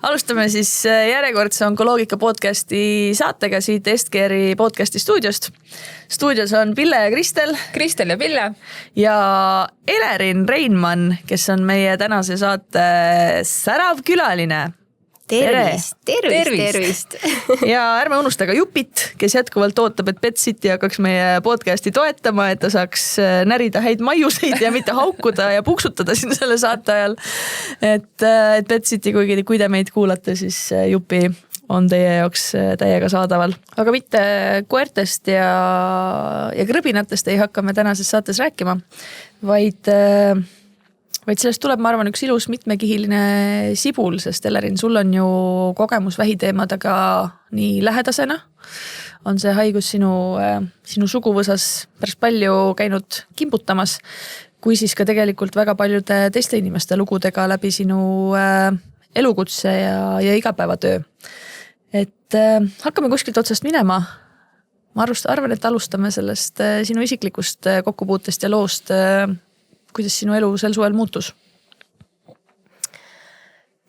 Alustame siis järjekordse onkoloogika podcasti saatega siit Estgeri podcasti stuudiost. Stuudios on Pille ja Kristel. Kristel ja Pille. Ja Elerin Reinmann, kes on meie tänase saate särav külaline. Tervist. Ja ärme unusta ka Jupit, kes jätkuvalt ootab, et Pet City hakkaks meie podcasti toetama, et ta saaks närida häid maiuseid ja mitte haukuda ja puksutada siin selle saate ajal. Et Pet City, kui te meid kuulate, siis Jupi on teie jaoks täiega saadaval. Aga mitte koertest ja krõbinatest ei hakka me tänases saates rääkima, vaid sellest tuleb, ma arvan, üks ilus mitmekihiline sibul, sest Elerin, sul on ju kogemus vähiteemadega nii lähedasena. On see haigus sinu suguvõsas päris palju käinud kimbutamas, kui siis ka tegelikult väga paljude teiste inimeste lugudega läbi sinu elukutse ja igapäevatöö. Et hakkame kuskilt otsast minema. Ma arvan, et alustame sellest sinu isiklikust kokkupuutest ja loost, kuidas sinu elu sel suvel muutus?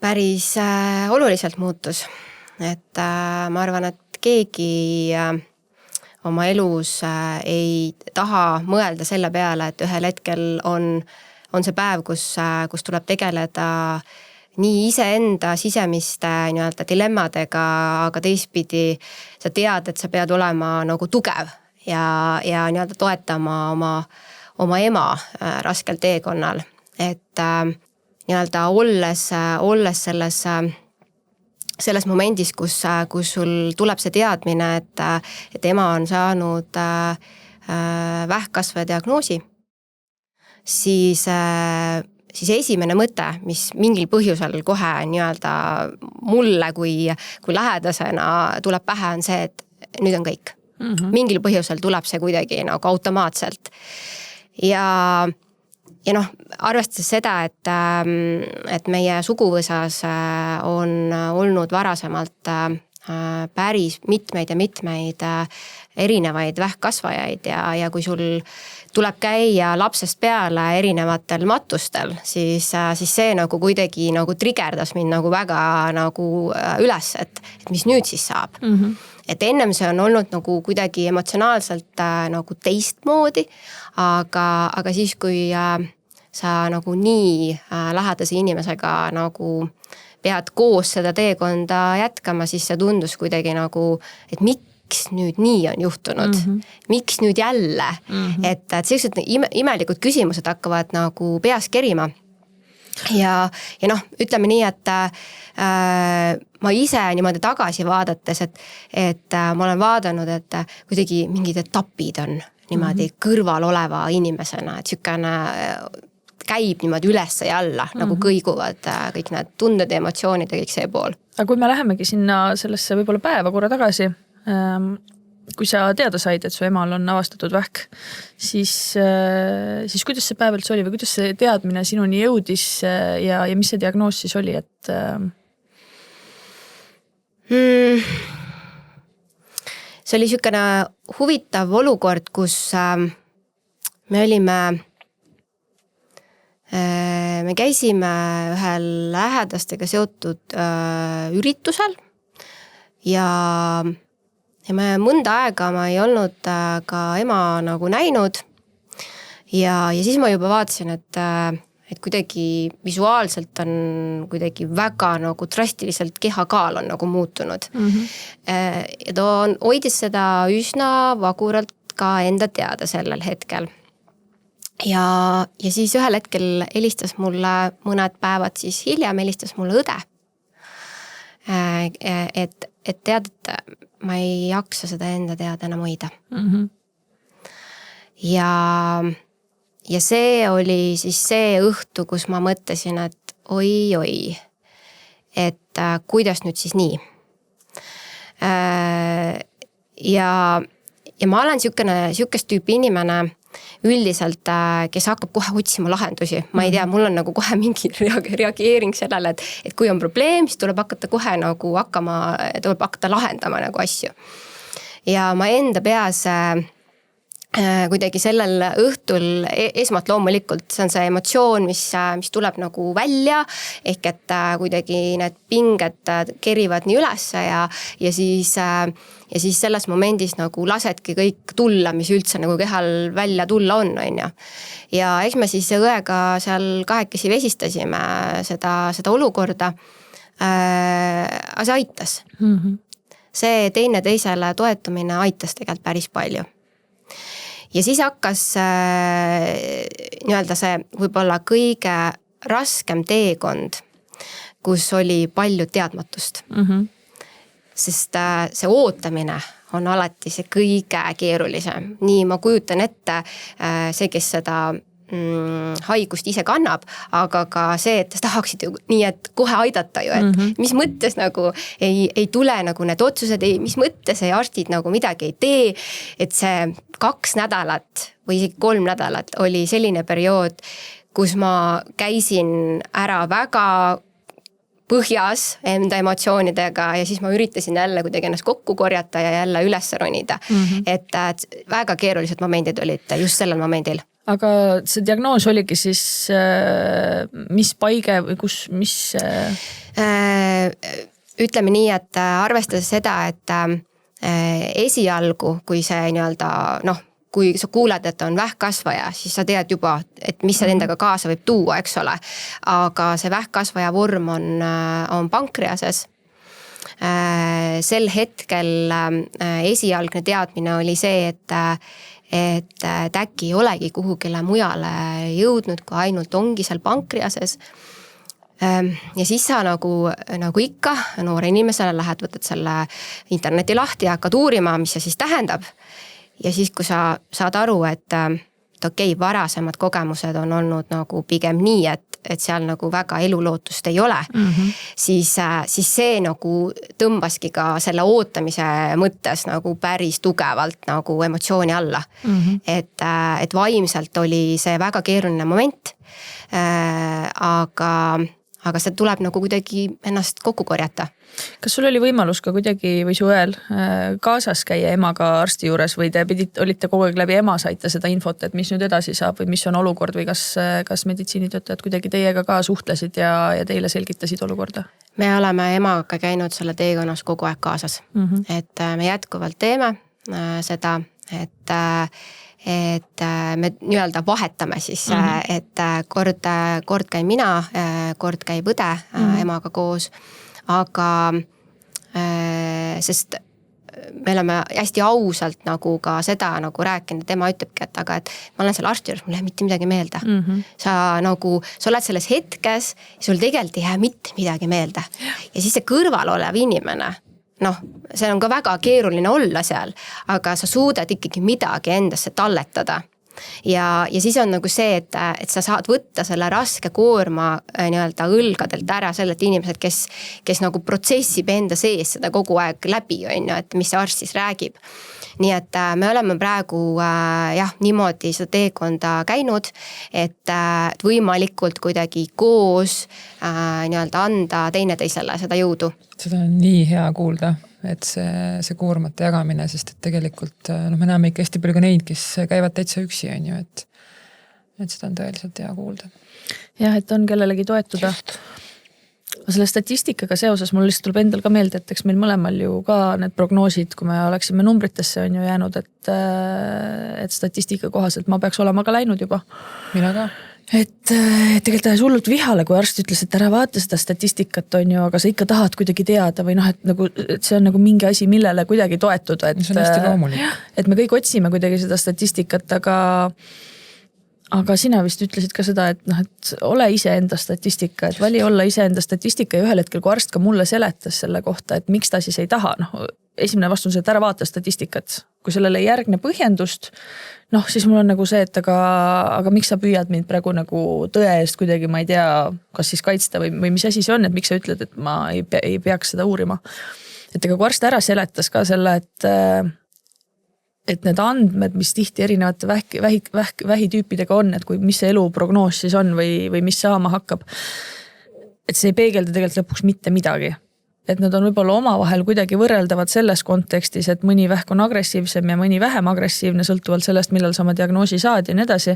Päris oluliselt muutus. Et ma arvan, et keegi oma elus ei taha mõelda selle peale, et ühel hetkel on see päev, kus tuleb tegeleda nii iseenda sisemiste dilemmadega, aga teistpidi sa tead, et sa pead olema nagu tugev ja toetama oma ema raskel teekonnal, et olles selles momendis, kus sul tuleb see teadmine, et ema on saanud vähkkasvaja diagnoosi, siis esimene mõte, mis mingil põhjusel kohe mulle kui lähedasena tuleb pähe, on see, et nüüd on kõik. Mingil põhjusel tuleb see kuidagi nagu automaatselt. Ja arvestades seda, et meie suguvõsas on olnud varasemalt päris mitmeid erinevaid vähkkasvajaid ja kui sul tuleb käia lapsest peale erinevatel matustel, siis see nagu kuidagi nagu trigerdas mind nagu väga nagu üles, et mis nüüd siis saab. Et ennem see on olnud nagu kuidagi emotsionaalselt nagu teistmoodi, aga siis, kui sa nagu nii lähedase inimesega nagu pead koos seda teekonda jätkama, siis see tundus kuidagi nagu, et miks nüüd nii on juhtunud, miks nüüd jälle, et sellised imelikud küsimused hakkavad nagu peas kerima. Ja ütleme nii, et ma ise niimoodi tagasi vaadates, et ma olen vaadanud, et kuidagi mingid etapid on niimoodi kõrval oleva inimesena, et sükene käib niimoodi üles ja alla, nagu kõiguvad kõik need tunded ja emotsioonid ja kõik see pool. Aga kui me lähemegi sinna sellesse võib-olla päeva korra tagasi, kui sa teada said, et su emal on avastatud vähk, siis kuidas see päev üldse oli või kuidas see teadmine sinuni jõudis ja mis see diagnoos siis oli, et see oli sükene huvitav olukord, kus me käisime ühel lähedastega seotud üritusel ja me mõnda aega ma ei olnud ka ema nagu näinud ja siis ma juba vaatasin, et kuidagi visuaalselt on kuidagi väga nagu drastiliselt kehakaal on nagu muutunud. Ja ta hoidis seda üsna vaguralt ka enda teada sellel hetkel. Ja siis ühel hetkel helistas mulle mõned päevad siis hiljem helistas mulle õde. Et tead, et ma ei jaksa seda enda teada enam hoida. Ja see oli siis see õhtu, kus ma mõtlesin, et oi, et kuidas nüüd siis nii. Ja ma olen sükest tüüpi inimene üldiselt, kes hakkab kohe otsima lahendusi. Ma ei tea, mul on nagu kohe mingi reageering sellele, et kui on probleem, siis tuleb hakata kohe nagu tuleb hakata lahendama nagu asju. Ja ma enda peas kuidagi sellel õhtul esmalt loomulikult, see on see emotsioon, mis tuleb nagu välja, ehk et kuidagi need pinged kerivad nii ülesse ja siis selles momendis nagu lasedki kõik tulla, mis üldse nagu kehal välja tulla on ju. Ja eks me siis õega seal kahekesi vesistasime seda olukorda, aga see aitas. See teineteisele toetumine aitas tegelikult päris palju. Ja siis hakkas nii-öelda see võib-olla kõige raskem teekond, kus oli palju teadmatust. Sest see ootamine on alati see kõige keerulisem. Nii ma kujutan ette see, kes seda haigust ise kannab, aga ka see, et tahaksid ju nii, et kohe aidata ju, et mis mõttes nagu ei tule nagu need otsused, mis mõttes ei arstid nagu midagi ei tee, et see 2 nädalat või isegi 3 nädalat oli selline periood, kus ma käisin ära väga põhjas enda emotsioonidega ja siis ma üritasin jälle kuidagi ennast kokku korjata ja jälle üles ronida. Et väga keerulised momendid olid just sellel momendil. Aga see diagnoos oligi siis mis paige või kus, mis? Ütleme nii, et arvestades seda, et esialgu, kui see nii-öelda, kui sa kuuled, et on vähkkasvaja, siis sa tead juba, et mis see endaga kaasa võib tuua, eks ole. Aga see vähkkasvaja vorm on pankreases. Sel hetkel esialgne teadmine oli see, et äkki ei olegi kuhugile mujale jõudnud, kui ainult ongi seal pankreases. Ja siis sa nagu ikka noore inimesele lähed, võtad selle interneti lahti ja hakkad uurima, mis see siis tähendab. Ja siis, kui sa saad aru, et okei, varasemad kogemused on olnud nagu pigem nii, et seal nagu väga elulootust ei ole, siis see nagu tõmbaski ka selle ootamise mõttes nagu päris tugevalt nagu emotsiooni alla. Et vaimselt oli see väga keeruline moment, aga see tuleb nagu kuidagi ennast kokku korjata. Kas sul oli võimalus ka kuidagi või su õel kaasas käia emaga arsti juures või te olite kogu aeg läbi ema saite seda infot, et mis nüüd edasi saab või mis on olukord või kas meditsiinitöötajad kuidagi teiega ka suhtlesid ja teile selgitasid olukorda? Me oleme emaga käinud selle teekonnas kogu aeg kaasas, et me jätkuvalt teeme seda, et me nii-öelda vahetame siis, et kord käin mina, kord käib õde emaga koos, aga sest me oleme hästi ausalt nagu ka seda nagu rääkinud, tema ütlebki, et ma olen seal arsti juures, mul ei jää mitte midagi meelde. Sa oled selles hetkes, sul tegelikult ei jää mitte midagi meelde. Ja siis see kõrval olev inimene, see on ka väga keeruline olla seal, aga sa suudad ikkagi midagi endasse talletada. Ja siis on nagu see, et sa saad võtta selle raske koorma nii-öelda õlgadelt ära sellelt inimesed, kes nagu protsessib enda sees seda kogu aeg läbi, et mis see arst siis räägib. Nii et me oleme praegu niimoodi seda teekonda käinud, et võimalikult kuidagi koos nii-öelda anda teineteisele seda jõudu. Seda on nii hea kuulda, et see koormate jagamine, sest et tegelikult me näeme ikka hästi palju ka neid, kes käivad täitsa üksi, on ju, et seda on tõeliselt hea kuulda. Jah, et on kellelegi toetuda. Selle statistikaga seoses mul lihtsalt tuleb endal ka meelde, et eks meil mõlemal ju ka need prognoosid, kui me oleksime numbritesse on ju jäänud, et statistika kohaselt ma peaks olema ka läinud juba. Mina ka. Et tegelikult tähes hullult vihale, kui arst ütles, et ära vaata seda statistikat on ju, aga sa ikka tahad kuidagi teada või et see on nagu mingi asi, millele kuidagi toetuda. See on hästi loomulik. Et me kõik otsime kuidagi seda statistikat, aga sina vist ütlesid ka seda, et ole ise enda statistika, et vali olla ise enda statistika ja ühel hetkel, kui arst ka mulle seletas selle kohta, et miks ta siis ei taha, esimene vastus on see, et ära vaata statistikat. Kui sellele ei järgne põhjendust, siis mul on nagu see, et aga miks sa püüad mind praegu nagu tõe eest kuidagi, ma ei tea, kas siis kaitsta või mis asi see on, et miks sa ütled, et ma ei peaks seda uurima. Et ega kui arst ära seletas ka selle, et need andmed, mis tihti erinevate vähitüüpidega on, et mis see eluprognoos siis on või mis saama hakkab, et see ei peegelda tegelikult lõpuks mitte midagi. et nad on võib-olla omavahel kuidagi võrreldavad selles kontekstis, et mõni vähk on agressiivsem ja mõni vähem agressiivne, sõltuvalt sellest, millal sa oma diagnoosi saad ja nii edasi.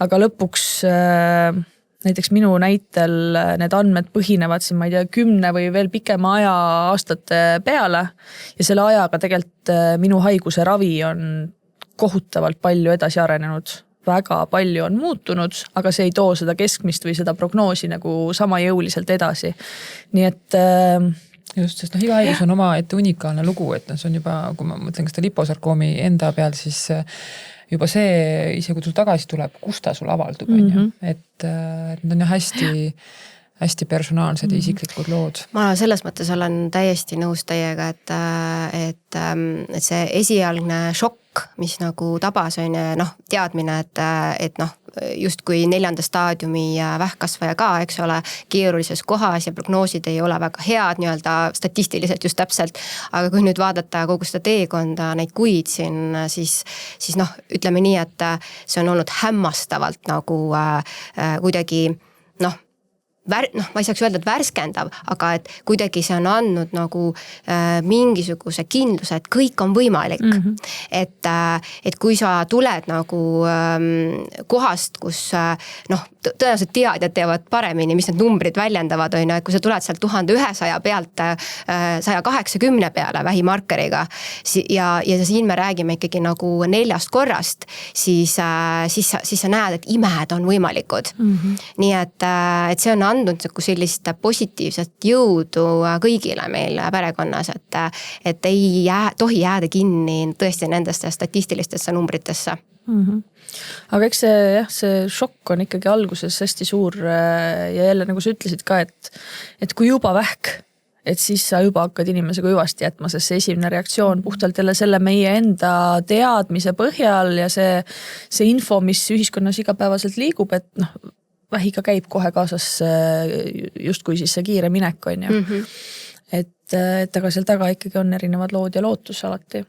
Aga lõpuks näiteks minu näitel need andmed põhinevad siin, ma ei tea, 10 või veel pikema aja aastate peale ja selle ajaga tegelikult minu haiguse ravi on kohutavalt palju edasi arenenud. Väga palju on muutunud, aga see ei too seda keskmist või seda prognoosi nagu sama jõuliselt edasi. Nii et just, sest iga haigus on oma ette unikaalne lugu, et see on juba, kui ma mõtlen ka seda liposarkoomi enda peal, siis juba see, ise kui sul tagasi tuleb, kus ta sul avaldub, et need on ju hästi personaalsed ja isiklikud lood. Ma selles mõttes olen täiesti nõus teiega, et see esialgne šokk, mis nagu tabas on teadmine, et just kui 4. staadiumi vähkkasvaja ka, eks ole, keerulises kohas ja prognoosid ei ole väga head nii-öelda statistiliselt just täpselt, aga kui nüüd vaadata kogu seda teekonda, neid kuid siin, siis ütleme nii, et see on olnud hämmastavalt nagu kuidagi ma ei saaks öelda, et värskendav, aga et kuidagi see on andnud nagu mingisuguse kindluse, et kõik on võimalik. Et kui sa tuled nagu kohast, kus tõenäoliselt teadjad teavad paremini, mis need numbrid väljendavad, on, et kui sa tuled sealt 1100 pealt 180 peale vähimarkeriga ja siin me räägime ikkagi nagu 4 korrast, siis sa näed, et imed on võimalikud. Nii et see on andnud sellist positiivset jõudu kõigile meil perekonnas, et ei tohi jääda kinni tõesti nendesse statistilistesse numbritesse. Aga eks see šokk on ikkagi alguses hästi suur ja jälle nagu sa ütlesid ka, et kui juba vähk, et siis sa juba hakkad inimesega hüvasti jätma, sest see esimene reaktsioon puhtalt jälle selle meie enda teadmise põhjal ja see info, mis ühiskonnas igapäevaselt liigub, et vähiga käib kohe kaasas justkui siis see kiire minek on ju. Et aga seal taga ikkagi on erinevad lood ja lootus alati.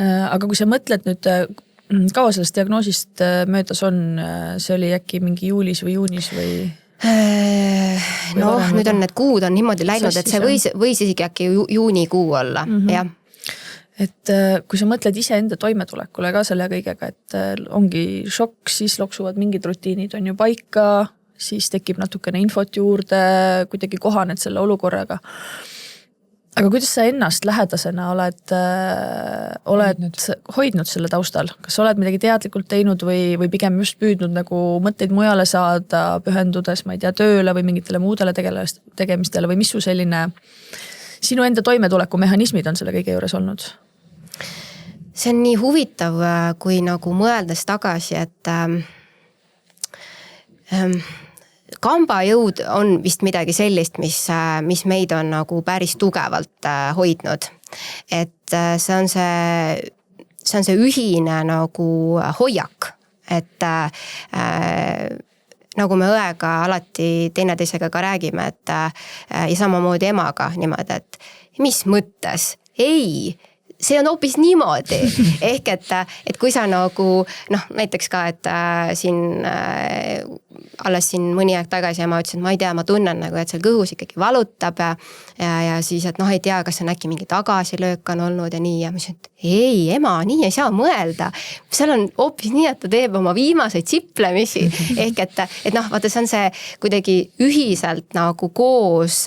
Aga kui sa mõtled nüüd, kaua sellest diagnoosist möödas on, see oli äkki mingi juulis või juunis või? Nüüd on need kuud on niimoodi läinud, et see võis isegi äkki juunikuu olla, jah. Et kui sa mõtled iseenda toimetulekule ka selle kõigega, et ongi šokk, siis loksuvad mingid rutiinid on ju paika, siis tekib natukene infot juurde, kuidagi kohaned selle olukorraga. Aga kuidas sa ennast lähedasena oled hoidnud selle taustal? Kas oled midagi teadlikult teinud või pigem just püüdnud nagu mõtteid mujale saada, pühendudes, ma ei tea, tööle või mingitele muudele tegemistele või mis su selline sinu enda toimetuleku mehhanismid on selle kõige juures olnud? See on nii huvitav, kui nagu mõeldes tagasi, et kambajõud on vist midagi sellist, mis meid on nagu päris tugevalt hoidnud. Et see on see ühine nagu hoiak, et nagu me õega alati teineteisega ka räägime, et ja samamoodi emaga niimoodi, et mis mõttes? Ei, see on hoopis niimoodi. Ehk et kui sa nagu, näiteks ka, et alles siin mõni aeg tagasi ja ma ütlesin, et ma ei tea, ma tunnen nagu, et seal kõhus ikkagi valutab ja siis, et ei tea, kas on äkki mingi tagasilöök on olnud ja nii ja ma ütlesin, et ei, ema, nii ei saa mõelda. Seal on hoopis nii, et ta teeb oma viimaseid siplemisi. Ehk et vaata, see on see kuidagi ühiselt nagu koos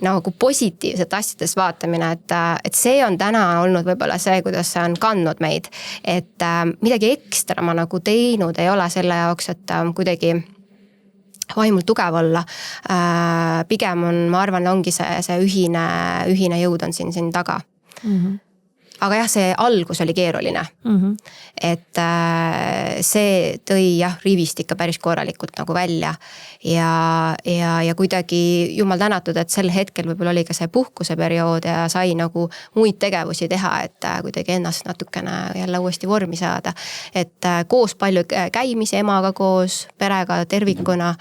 nagu positiivset asjades vaatamine, et see on täna olnud võib-olla see, kuidas see on kandnud meid. Et midagi ekstra ma nagu teinud ei ole selle jaoks, et kuidagi vaimult tugev olla. Pigem on, ma arvan, ongi see ühine jõud on siin taga. Aga jah, see algus oli keeruline. Et see tõi rivist ikka päris korralikult nagu välja ja kuidagi jumal tänatud, et sel hetkel võib-olla oli ka see puhkuse periood ja sai nagu muid tegevusi teha, et kuidagi ennast natukene jälle uuesti vormi saada. Et koos palju käimisi emaga koos, perega tervikuna,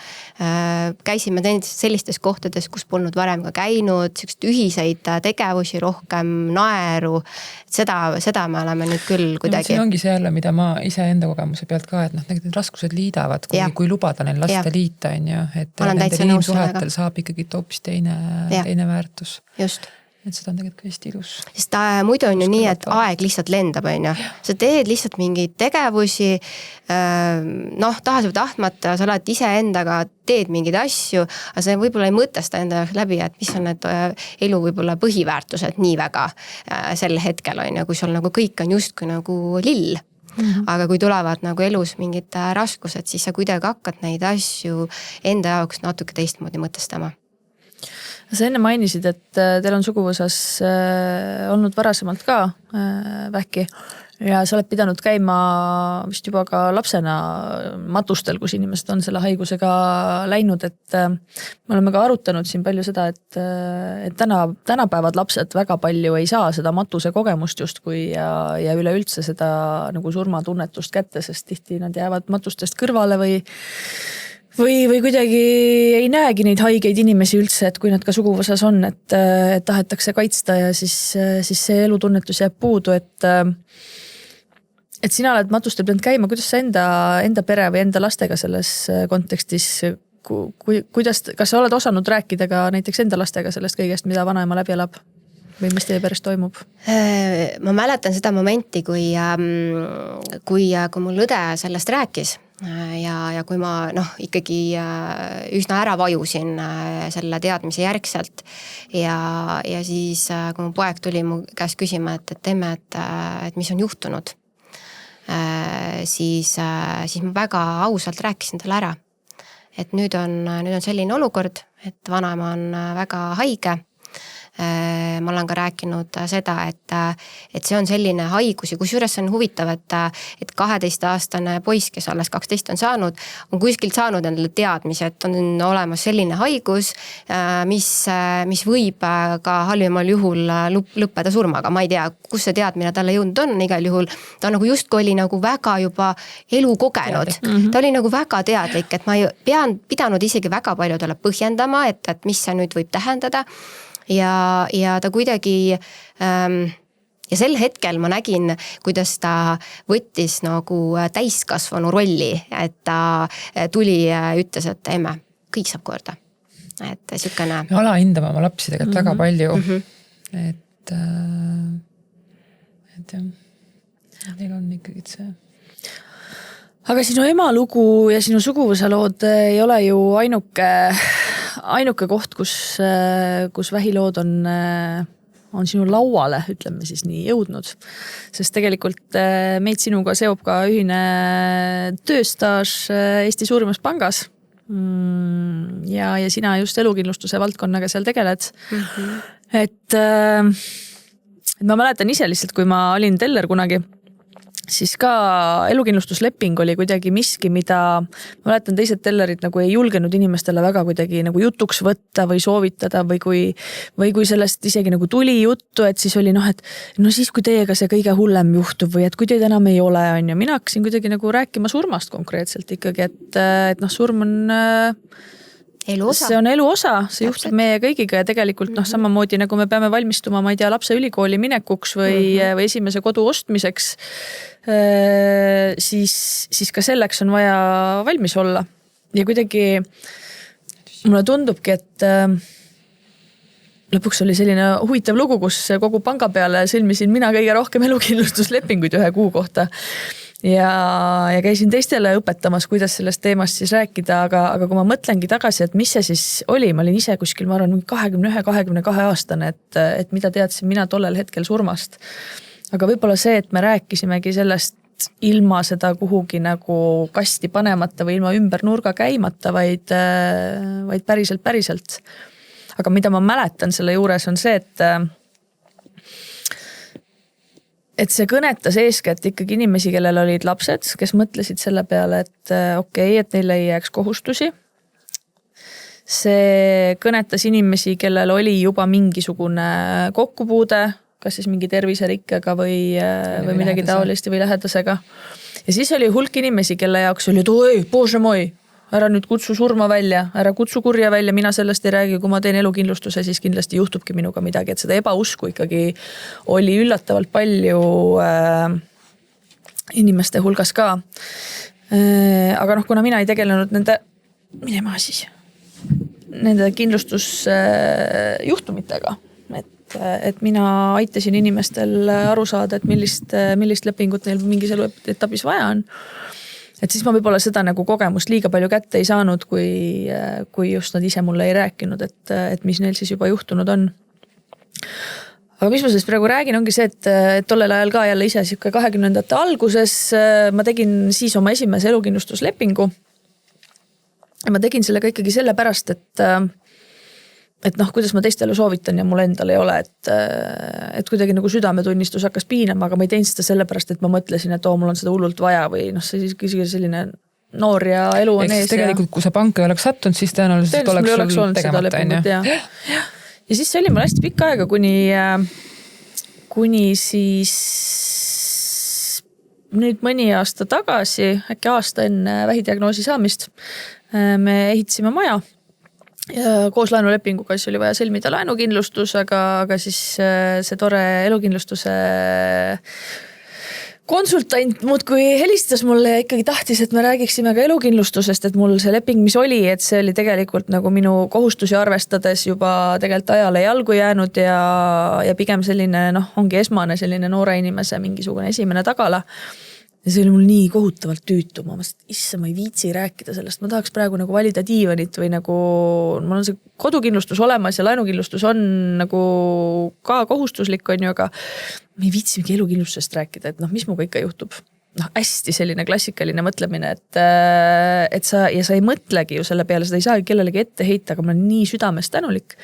käisime sellistes kohtades, kus polnud varem ka käinud, sellised ühiseid tegevusi, rohkem naeru, seda me oleme nüüd küll kuidagi. See ongi see jälle, mida ma ise enda kogemuse pealt ka, et need raskused liidavad, kui lubada neil laste liita, on ju, et nende inimsuhetel saab ikkagi hoopis teine väärtus. Just. Et seda on tegelikult ka hästi ilus. Sest muidu on ju nii, et aeg lihtsalt lendab, on ju. Sa teed lihtsalt mingeid tegevusi, tahas või tahtmata, sa oled ise endaga, teed mingeid asju, aga sa võib-olla ei mõtesta enda läbi, et mis on need elu võib-olla põhiväärtused nii väga sel hetkel, on ju, kui sul nagu kõik on justkui nagu lill. Aga kui tulevad nagu elus mingid raskused, siis sa kuidagi hakkad neid asju enda jaoks natuke teistmoodi mõtestama. Sa enne mainisid, et teil on suguvõsas olnud varasemalt ka vähki ja sa oled pidanud käima vist juba ka lapsena matustel, kus inimesed on selle haigusega läinud, et me oleme ka arutanud siin palju seda, et tänapäevad lapsed väga palju ei saa seda matuse kogemust justkui ja üleüldse seda nagu surmatunnetust kätte, sest tihti nad jäävad matustest kõrvale või kuidagi ei näegi neid haigeid inimesi üldse, et kui nad ka suguvõsas on, et tahetakse kaitsta ja siis see elutunnetus jääb puudu, et sina oled matustel pidanud käima, kuidas sa enda pere või enda lastega selles kontekstis, kas sa oled osanud rääkida ka näiteks enda lastega sellest kõigest, mida vanaema läbi elab? Või mis teie peres toimub? Ma mäletan seda momenti, kui mul õde sellest rääkis ja kui ma ikkagi üsna ära vajusin selle teadmise järgselt ja siis kui mu poeg tuli mu käest küsima, et emme, et mis on juhtunud, siis ma väga ausalt rääkisin talle ära, et nüüd on selline olukord, et vanaema on väga haige. Ma olen ka rääkinud seda, et see on selline haigus ja kusjuures see on huvitav, et 12-aastane poiss, kes alles 12 on saanud, on kuskilt saanud endale teadmise, et on olemas selline haigus, mis võib ka halvimal juhul lõppeda surmaga. Ma ei tea, kus see teadmine talle jõudnud on, igal juhul ta nagu justkui oli nagu väga juba elu kogenud. Ta oli nagu väga teadlik, et ma ei pidanud isegi väga palju talle põhjendama, et mis see nüüd võib tähendada. Ja ta kuidagi ja sel hetkel ma nägin, kuidas ta võttis nagu täiskasvanu rolli, et ta tuli ja ütles, et emme, kõik saab korda. Et sükene... Me alahindame oma lapsi tegelikult väga palju, et neil on ikkagi see... Aga sinu ema lugu ja sinu suguvõsa lood ei ole ju ainuke koht, kus vähilood on sinu lauale, ütleme siis nii, jõudnud. Sest tegelikult meid sinuga seob ka ühine tööstaaž Eesti suurimas pangas. Ja sina just elukindlustuse valdkonnaga seal tegeled. Et ma mäletan ise lihtsalt, kui ma olin teller kunagi, siis ka elukindlustusleping oli kuidagi miski, mida ma mäletan teised tellerid nagu ei julgenud inimestele väga kuidagi nagu jutuks võtta või soovitada või kui sellest isegi nagu tuli juttu, et siis oli et siis kui teiega see kõige hullem juhtub või et kui teid enam ei ole, on ja mina hakkasin kuidagi nagu rääkima surmast konkreetselt ikkagi, et surm on... See on elu osa, see juhtub meie kõigiga ja tegelikult samamoodi nagu me peame valmistuma, ma ei tea, lapse ülikooli minekuks või esimese kodu ostmiseks, siis ka selleks on vaja valmis olla. Ja kuidagi mulle tundubki, et lõpuks oli selline huvitav lugu, kus kogu panga peale sõlmisin mina kõige rohkem elukindlustuslepinguid 1 kuu kohta. Ja käisin teistele õpetamas, kuidas sellest teemast siis rääkida, aga kui ma mõtlengi tagasi, et mis see siis oli, ma olin ise kuskil, ma arvan, 21-22 aastane, et mida teadsin mina tollel hetkel surmast. Aga võib-olla see, et me rääkisimegi sellest ilma seda kuhugi nagu kasti panemata või ilma ümber nurga käimata, vaid päriselt. Aga mida ma mäletan selle juures on see, et see kõnetas eeskätt ikkagi inimesi, kellel olid lapsed, kes mõtlesid selle peale, et et neil ei jääks kohustusi. See kõnetas inimesi, kellel oli juba mingisugune kokkupuude, kas siis mingi terviserikkega või midagi taolist või lähedasega. Ja siis oli hulk inimesi, kelle jaoks oli, et oi, bože moi, ära nüüd kutsu surma välja, ära kutsu kurja välja, mina sellest ei räägi, kui ma teen elukindlustuse, siis kindlasti juhtubki minuga midagi, et seda ebausku ikkagi oli üllatavalt palju inimeste hulgas ka. Aga kuna mina ei tegelenud nende kindlustusjuhtumitega, et mina aitasin inimestel aru saada, et millist lepingut neil mingis eluetapis vaja on. Et siis ma võib-olla seda nagu kogemust liiga palju kätte ei saanud, kui just nad ise mulle ei rääkinud, et mis neil siis juba juhtunud on. Aga mis ma sellest praegu räägin, ongi see, et tollel ajal ka jälle ise 2020. alguses ma tegin siis oma esimese elukindlustuslepingu. Ja ma tegin sellega ikkagi sellepärast, et kuidas ma teistele soovitan ja mul endal ei ole, et kuidagi nagu südametunnistus hakkas piinama, aga ma ei teinud seda sellepärast, et ma mõtlesin, et mul on seda hullult vaja või see isegi selline noor ja elu on ees. Tegelikult, kui sa panka ei oleks sattunud, siis tõenäoliselt oleks sul tegemata. Ja siis see oli mul hästi pikka aega, kuni siis nüüd mõni aasta tagasi, äkki aasta enne vähidiagnoosi saamist, me ehitasime maja ja koos laenulepinguga siis oli vaja sõlmida laenukindlustus, aga siis see tore elukindlustuse konsultant muudkui helistas mulle ja ikkagi tahtis, et me räägiksime ka elukindlustusest, et mul see leping, mis oli, et see oli tegelikult nagu minu kohustusi arvestades juba tegelikult ajale jalgu jäänud ja pigem selline, ongi esmane selline noore inimese mingisugune esimene tagala. Ja see oli mul nii kohutavalt tüütu, ma mõtlesin, et issa, ma ei viitsi rääkida sellest, ma tahaks praegu nagu valida diivanit või nagu, mul on see kodukindlustus olemas ja laenukindlustus on nagu ka kohustuslik, on ju, aga ma ei viitsi mingi elukindlustusest rääkida, et mis muga ikka juhtub. Hästi selline klassikaline mõtlemine, et sa ei mõtlegi ju selle peale, seda ei saagi kellelegi ette heita, aga ma olen nii südamest tänulik.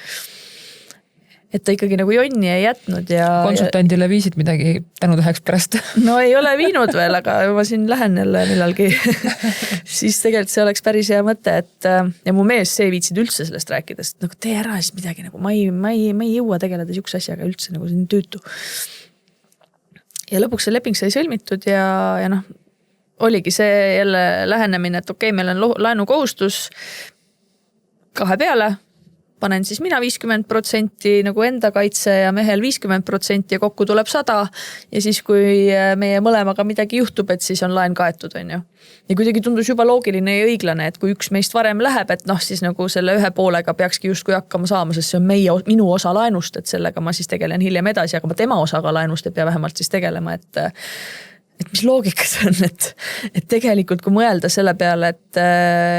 Et ta ikkagi nagu jonni ei jätnud ja... Konsultandile viisid midagi tänutäheks pärast? No ei ole viinud veel, aga ma siin lähen jälle millalgi. Siis tegelikult see oleks päris hea mõte, et ja mu mees see ei viitsid üldse sellest rääkidest. Nagu tee ära siis midagi, nagu ma ei jõua tegeleda siukse asjaga üldse, nagu see on tüütu. Ja lõpuks see leping sai sõlmitud ja oligi see jälle lähenemine, et okei, meil on laenukohustus 2 peale, panen siis mina 50% nagu enda kaitse ja mehel 50% ja kokku tuleb 100 ja siis kui meie mõlemaga midagi juhtub, et siis on laen kaetud, on ju. Ja kuidagi tundus juba loogiline ja õiglane, et kui üks meist varem läheb, et siis nagu selle ühe poolega peakski justkui hakkama saama, sest see on minu osa laenust, et sellega ma siis tegelen hiljem edasi, aga ma tema osaga laenust ei pea vähemalt siis tegelema, et mis loogika see on, et tegelikult kui mõelda selle peale,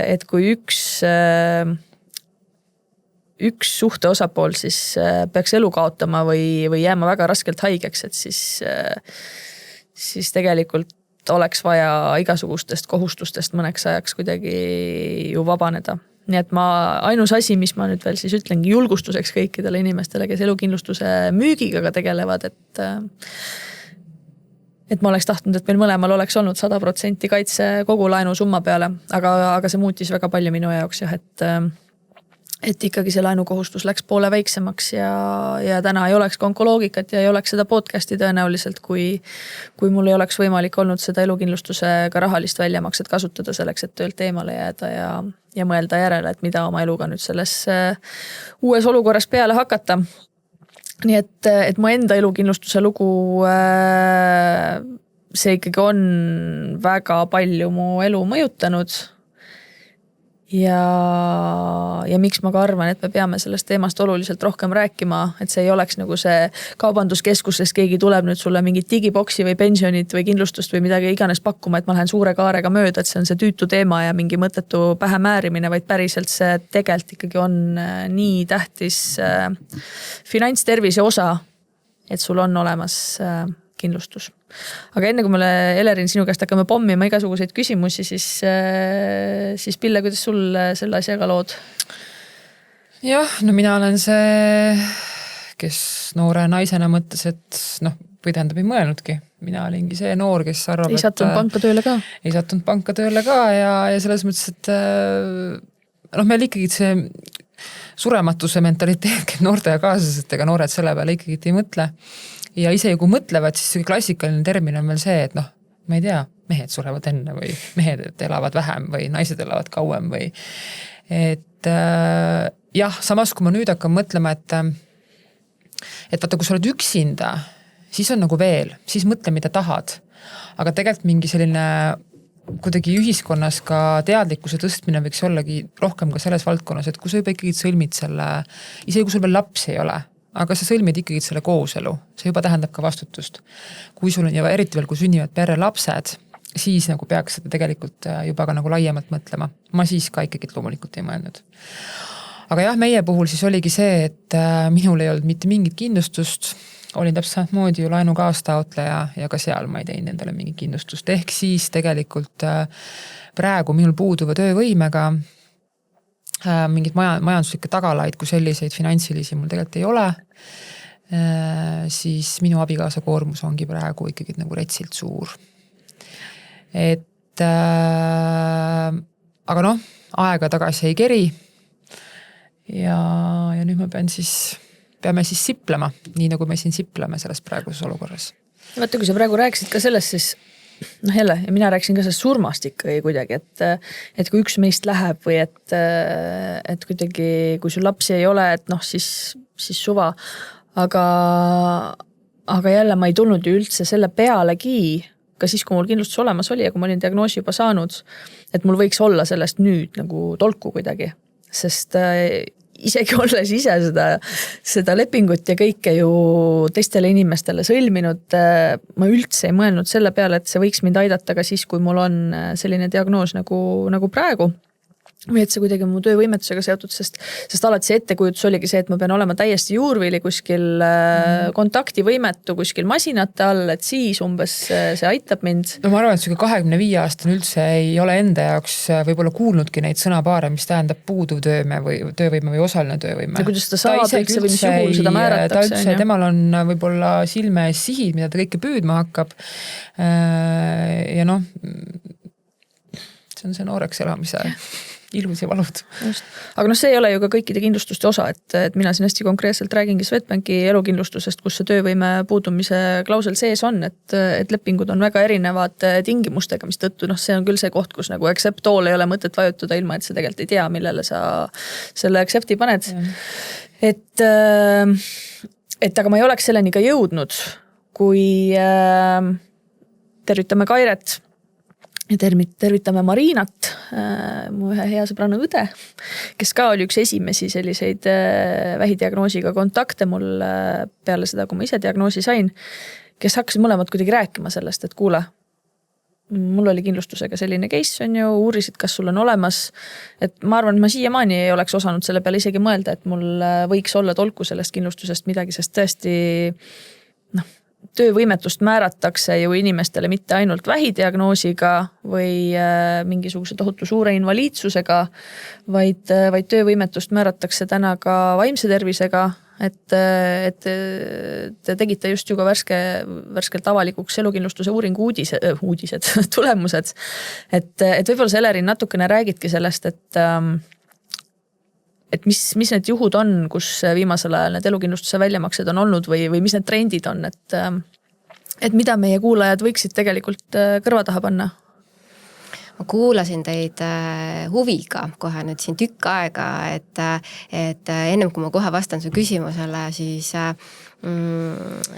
et kui üks suhte osapool siis peaks elu kaotama või jääma väga raskelt haigeks, et siis tegelikult oleks vaja igasugustest kohustustest mõneks ajaks kuidagi ju vabaneda. Nii et ainus asi, mis ma nüüd veel siis ütlengi julgustuseks kõikidele inimestele, kes elukindlustuse müügiga ka tegelevad, et ma oleks tahtnud, et meil mõlemal oleks olnud 100% kaitse kogu laenu summa peale, aga see muutis väga palju minu jaoks jah, et ikkagi see laenukohustus läks poole väiksemaks ja täna ei oleks ka onkoloogikat ja ei oleks seda podcasti tõenäoliselt, kui mul ei oleks võimalik olnud seda elukindlustusega rahalist väljamakset kasutada selleks, et töölt eemale jääda ja mõelda järele, et mida oma eluga nüüd selles uues olukorras peale hakata. Nii et mu enda elukindlustuse lugu, see ikkagi on väga palju mu elu mõjutanud. Ja miks ma ka arvan, et me peame sellest teemast oluliselt rohkem rääkima, et see ei oleks nagu see kaubanduskeskuses keegi tuleb nüüd sulle mingit digiboksi või pensionit või kindlustust või midagi iganes pakkuma, et ma lähen suure kaarega mööda, et see on see tüütu teema ja mingi mõttetu pähe määrimine, vaid päriselt see tegelikult ikkagi on nii tähtis finantstervise osa, et sul on olemas kindlustus. Aga enne kui me Elerin sinu käest hakkame pommima igasuguseid küsimusi, siis Pille, kuidas sul selle asjaga lood? Jah, no mina olen see, kes noore naisena mõttes, et või tähendab ei mõelnudki. Mina olingi see noor, kes arvab, ei sattunud panka tööle ka. Ei sattunud panka tööle ka ja selles mõttes, et meil ikkagi see surematuse mentaliteet noorte ja kaaslased, noored selle peale ikkagi ei mõtle. Ja ise kui mõtlevad, siis klassikaline termin on veel see, et ma ei tea, mehed surevad enne või mehed elavad vähem või naised elavad kauem või et jah, samas kui ma nüüd hakkan mõtlema, et vaata, kui sa oled üksinda, siis on nagu veel, siis mõtle, mida tahad. Aga tegelikult mingi selline kuidagi ühiskonnas ka teadlikkuse tõstmine võiks ollagi rohkem ka selles valdkonnas, et kui sa juba ikkagi sõlmid selle, isegi kui sul veel lapsi ei ole, aga sa sõlmid ikkagi selle kooselu, see juba tähendab ka vastutust. Kui sul on ja eriti veel, kui sünnivad perre lapsed, siis nagu peaks seda tegelikult juba ka nagu laiemalt mõtlema. Ma siis ka ikkagi loomulikult ei mõelnud. Aga jah, meie puhul siis oligi see, et minul ei olnud mitte mingit kindlustust, olin täpselt moodi ju laenu kaastaotleja ja ka seal ma ei teinud endale mingit kindlustust. Ehk siis tegelikult praegu minul puuduva töövõimega mingit majanduslikke tagalaid kui selliseid finantsilisi mul tegelikult ei ole. Siis minu abikaasa koormus ongi praegu ikkagi nagu retsilt suur. Et aga noh, aega tagasi ei keri ja nüüd ma peame siis siplema, nii nagu me siin sipleme selles praeguses olukorras. Vaata, kui sa praegu rääkisid ka sellest, siis jälle, ja mina rääkisin ka sellest surmast ikkagi kuidagi, et kui üks meist läheb või et kuidagi, kui sul lapsi ei ole, et siis suva. Aga jälle ma ei tulnud ju üldse selle pealegi, ka siis, kui mul kindlustus olemas oli ja kui ma olin diagnoosi juba saanud, et mul võiks olla sellest nüüd nagu tolku kuidagi, sest isegi olles ise seda lepingut ja kõike ju teistele inimestele sõlminud, ma üldse ei mõelnud selle peale, et see võiks mind aidata ka siis, kui mul on selline diagnoos nagu praegu. Või et see kuidagi mu töövõimetusega seotud, sest alati see ettekujutus oligi see, et ma pean olema täiesti juurvili kuskil kontaktivõimetu kuskil masinate all, et siis umbes see aitab mind. No ma arvan, et 25 aastane üldse ei ole enda jaoks võib-olla kuulnudki neid sõnapaare, mis tähendab puuduv töövõime või osaline töövõime. Ja kuidas ta saab üldse või mis juhul seda määratakse? Temal on võib-olla silme ees sihid, mida ta kõike püüdma hakkab. Ja noh, see on see nooreks elamise ilus ja valud. Just. Aga see ei ole ju ka kõikide kindlustuste osa, et mina siin hästi konkreetselt räägingi Swedbanki elukindlustusest, kus see töövõime puudumise klausel sees on, et lepingud on väga erinevad tingimustega, mis tõttu see on küll see koht, kus nagu accept all ei ole mõtet vajutada ilma, et sa tegelikult ei tea, millele sa selle accepti paned. Et aga ma ei oleks selleni ka jõudnud, kui tervitame Kairet ja tervitame Marinat, mu ühe hea sõbrana õde, kes ka oli üks esimesi selliseid vähidiagnoosiga kontakte mul peale seda, kui ma ise diagnoosi sain, kes hakkasid mõlemad kuidagi rääkima sellest, et kuule, mul oli kindlustusega selline case on ju, uurisid, kas sul on olemas, et ma arvan, et ma siiamaani ei oleks osanud selle peale isegi mõelda, et mul võiks olla tolku sellest kindlustusest midagi, sest tõesti töövõimetust määratakse ju inimestele mitte ainult vähidiagnoosiga või mingisuguse tohutu suure invaliidsusega, vaid töövõimetust määratakse täna ka vaimse tervisega, et te tegite just ju ka värskelt avalikuks elukindlustuse uuringu uudised, tulemused. Et võib-olla sa, Elerin, natukene räägidki sellest, et mis need juhud on, kus viimasel ajal need elukindlustuse väljamaksed on olnud või mis need trendid on, et mida meie kuulajad võiksid tegelikult kõrva taha panna? Ma kuulasin teid huviga kohe nüüd siin tükk aega, et ennem kui ma kohe vastan su küsimusele, siis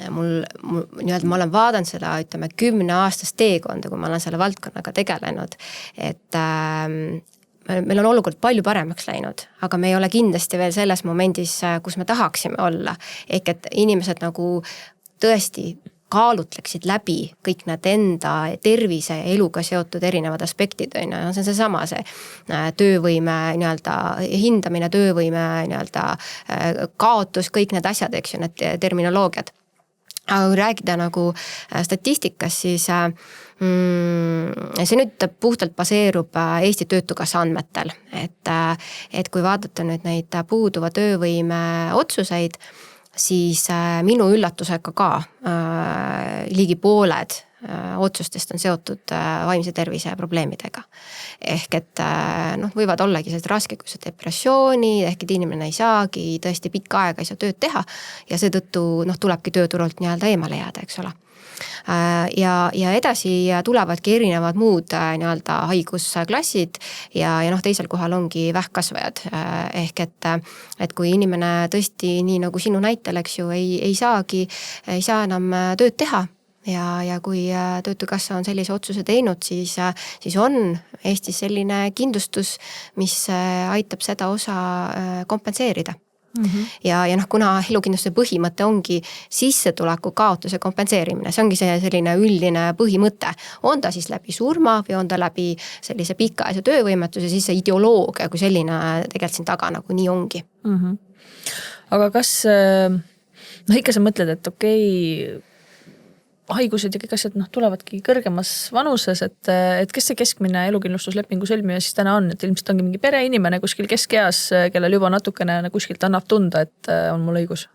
ma olen vaadanud seda, 10 aastast teekonda, kui ma olen selle valdkonnaga tegelenud, et meil on olukord palju paremaks läinud, aga me ei ole kindlasti veel selles momendis, kus me tahaksime olla. Ehk et inimesed nagu tõesti kaalutleksid läbi kõik need enda tervise ja eluga seotud erinevad aspektid. See on seesama see töövõime hindamine, töövõime kaotus, kõik need asjad, eks ju, need terminoloogiad. Aga kui rääkida nagu statistikast, siis see nüüd puhtalt baseerub Eesti Töötukassa andmetel, et kui vaadata nüüd neid puuduva töövõime otsuseid, siis minu üllatusega ka ligi pooled otsustest on seotud vaimse tervise probleemidega. Ehk et võivad ollagi sellist raske, kui see depressiooni, ehk et inimene ei saagi tõesti pikka aega ei saa tööd teha ja seetõttu tulebki tööturult eemale jääda, eks ole. ja edasi tulevadki erinevad muud nii-öelda haigusklassid ja noh, teisel kohal ongi vähkkasvajad. Ehk et kui inimene tõesti nii nagu sinu näitel, eks ju, ei saa enam tööd teha, ja kui Töötukassa on sellise otsuse teinud, siis on Eestis selline kindlustus, mis aitab seda osa kompenseerida. Ja noh, kuna elukindlustuse põhimõte ongi sissetuleku kaotuse kompenseerimine, see ongi selline üldine põhimõte, on ta siis läbi surma või on ta läbi sellise pikaajalise töövõimetuse, siis see ideoloogia kui selline tegelikult siin taga nagu nii ongi. Aga kas, ikka sa mõtled, et okei, haigused ja kõik asjad tulevadki kõrgemas vanuses, et kes see keskmine elukindlustuslepingu sõlmija siis täna on, et ilmselt ongi mingi pereinimene kuskil keskeas, kellel juba natukene kuskilt annab tunda, et on mul õigus?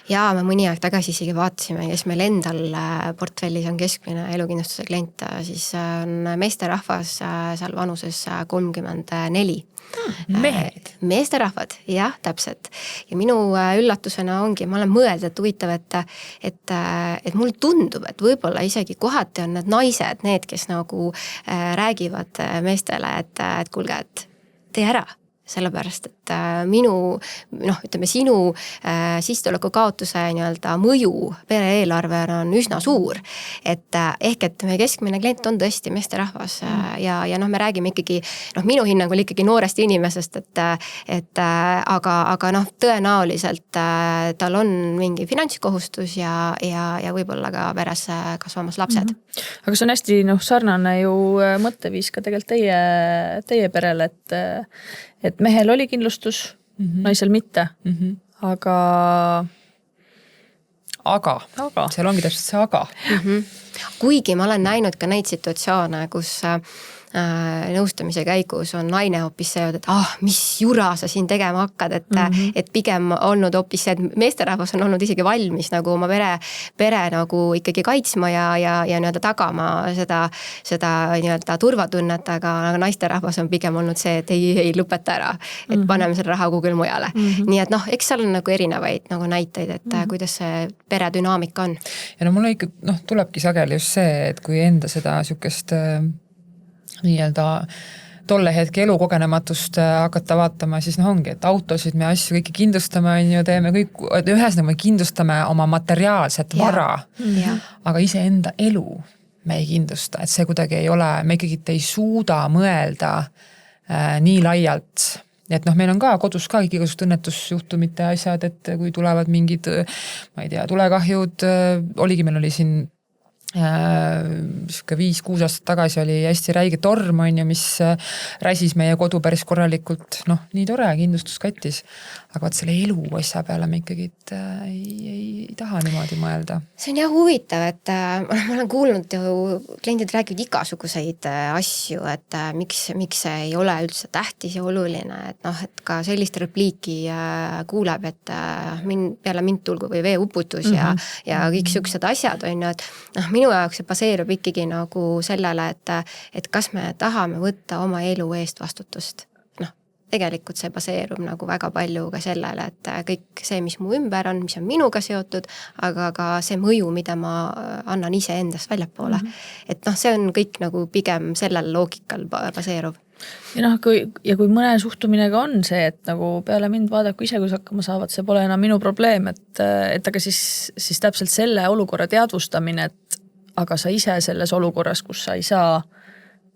Ja me mõni aeg tagasi isegi vaatasime, kes meil endal portfellis on keskmine elukindlustuse klient, siis on meesterahvas seal vanuses 34. Mehed. Meesterahvad, jah, täpselt. Ja minu üllatusena ongi, ma olen mõelnud, et huvitav, et mul tundub, et võib-olla isegi kohati on need naised, need, kes nagu räägivad meestele, et kuulge, et tee ära. Sellepärast, et sinu sissetuleku kaotuse nii-öelda mõju pere-eelarvena on üsna suur. Et meie keskmine klient on tõesti meesterahvas ja me räägime ikkagi, minu hinnangul ikkagi noorest inimesest, aga tõenäoliselt tal on mingi finantskohustus ja võib-olla ka peres kasvamas lapsed. Aga see on hästi sarnane ju mõtteviis ka tegelikult teie perel, et mehel oli kindlustus, naisel mitte, aga seal ongi täpselt see aga. Kuigi ma olen näinud ka neid situatsioone, kus nõustamise käigus on naine hoopis see, et mis jura sa siin tegema hakkad, et pigem olnud hoopis see, et meesterahvas on olnud isegi valmis nagu oma pere nagu ikkagi kaitsma ja nii-öelda tagama seda nii-öelda turvatunnet, aga naisterahvas on pigem olnud see, et ei lõpeta ära, et paneme selle raha kuhugi mujale. Nii et eks seal on nagu erinevaid nagu näiteid, et kuidas see pere dünaamika on. Ja mul ikka tulebki sageli just see, et kui enda seda sükest nii-öelda tolle hetke elukogenematust hakata vaatama, siis ongi, et autosid me asju kõiki kindlustame, teeme kõik, ühesõnaga me kindlustame oma materiaalset vara, aga iseenda elu me ei kindlusta, et see kuidagi ei ole, me ikkagi ei suuda mõelda nii laialt, et meil on ka kodus ka igasugust õnnetusjuhtumite asjad, et kui tulevad mingid, ma ei tea, tulekahjud, meil oli siin 5-6 aastat tagasi oli hästi räige torm, mis räsis meie kodu päris korralikult, nii tore, kindlustus kattis, aga vaat selle elu asja peale me ikkagi ei taha niimoodi mõelda. See on jah huvitav, et ma olen kuulnud ju, kliendid räägivad igasuguseid asju, et miks see ei ole üldse tähtis ja oluline, et ka sellist repliiki kuuleb, et peale mind tulgu või veeuputus ja kõik siuksed asjad on ju, et minu jaoks see baseerub ikkagi nagu sellele, et kas me tahame võtta oma elu eest vastutust. Tegelikult see baseerub nagu väga palju ka sellele, et kõik see, mis mu ümber on, mis on minuga seotud, aga ka see mõju, mida ma annan ise endast väljapoole. Et see on kõik nagu pigem sellel loogikal baseerub. Ja kui mõne suhtuminega on see, et nagu peale mind vaadaku ise, kus hakkama saavad, see pole enam minu probleem, et aga siis täpselt selle olukorra teadvustamine, et aga sa ise selles olukorras, kus sa ei saa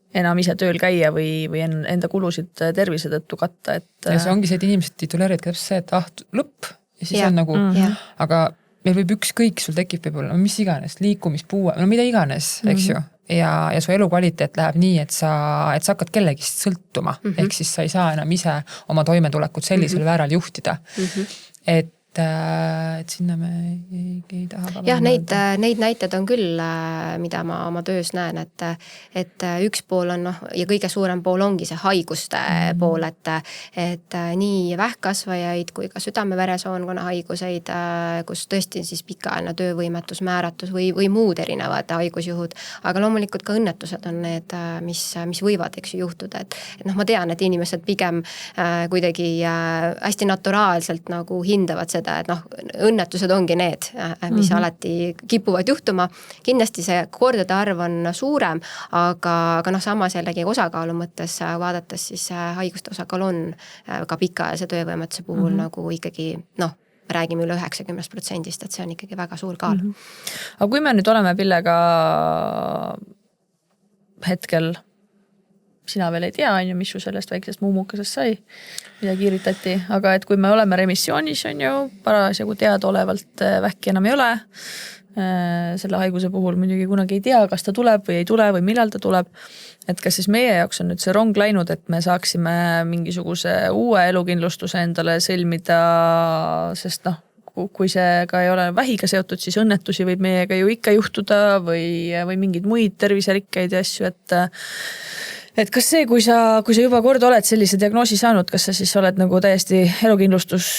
enam ise tööl käia või enda kulusid tervise tõttu katta. Ja see ongi see, et inimesed tituleerivad täpselt see, et lõpp ja siis on nagu, aga meil võib ükskõik, sul tekib võib-olla, mis iganes, liikumispuue, mida iganes, eks ju. Ja su elukvaliteet läheb nii, et sa hakkad kellegist sõltuma, ehk siis sa ei saa enam ise oma toimetulekut sellisel vääral juhtida. Et sinna me ei taha. Jah, neid näited on küll, mida ma oma töös näen, et üks pool on ja kõige suurem pool ongi see haiguste pool, et nii vähkkasvajaid kui ka südame-veresoonkonna haiguseid, kus tõesti siis pikaajaline töövõimetus, määratus või muud erinevad haigusjuhud, aga loomulikult ka õnnetused on need, mis võivad juhtuda, et ma tean, et inimesed pigem kuidagi hästi naturaalselt nagu hindavad seda, öelda, et noh, õnnetused ongi need, mis alati kipuvad juhtuma. Kindlasti see kordade arv on suurem, aga noh, samas jällegi osakaalu mõttes vaadates siis haiguste osakaal on ka pikaajalise töövõimetuse puhul nagu ikkagi noh, räägime üle 90%, et see on ikkagi väga suur kaal. Aga kui me nüüd oleme Pillega hetkel, sina veel ei tea, mis su sellest väiksest muumukasest sai, mida kiiritati, aga et kui me oleme remissioonis, on ju, parasjagu teadaolevalt vähki enam ei ole, selle haiguse puhul muidugi kunagi ei tea, kas ta tuleb või ei tule või millal ta tuleb, et kas siis meie jaoks on nüüd see rong läinud, et me saaksime mingisuguse uue elukindlustuse endale sõlmida, sest noh, kui see ka ei ole vähiga seotud, siis õnnetusi võib meiega ju ikka juhtuda või mingeid muid terviserikkeid ja asju, et kas see, kui sa juba kord oled sellise diagnoosi saanud, kas sa siis oled nagu täiesti elukindlustus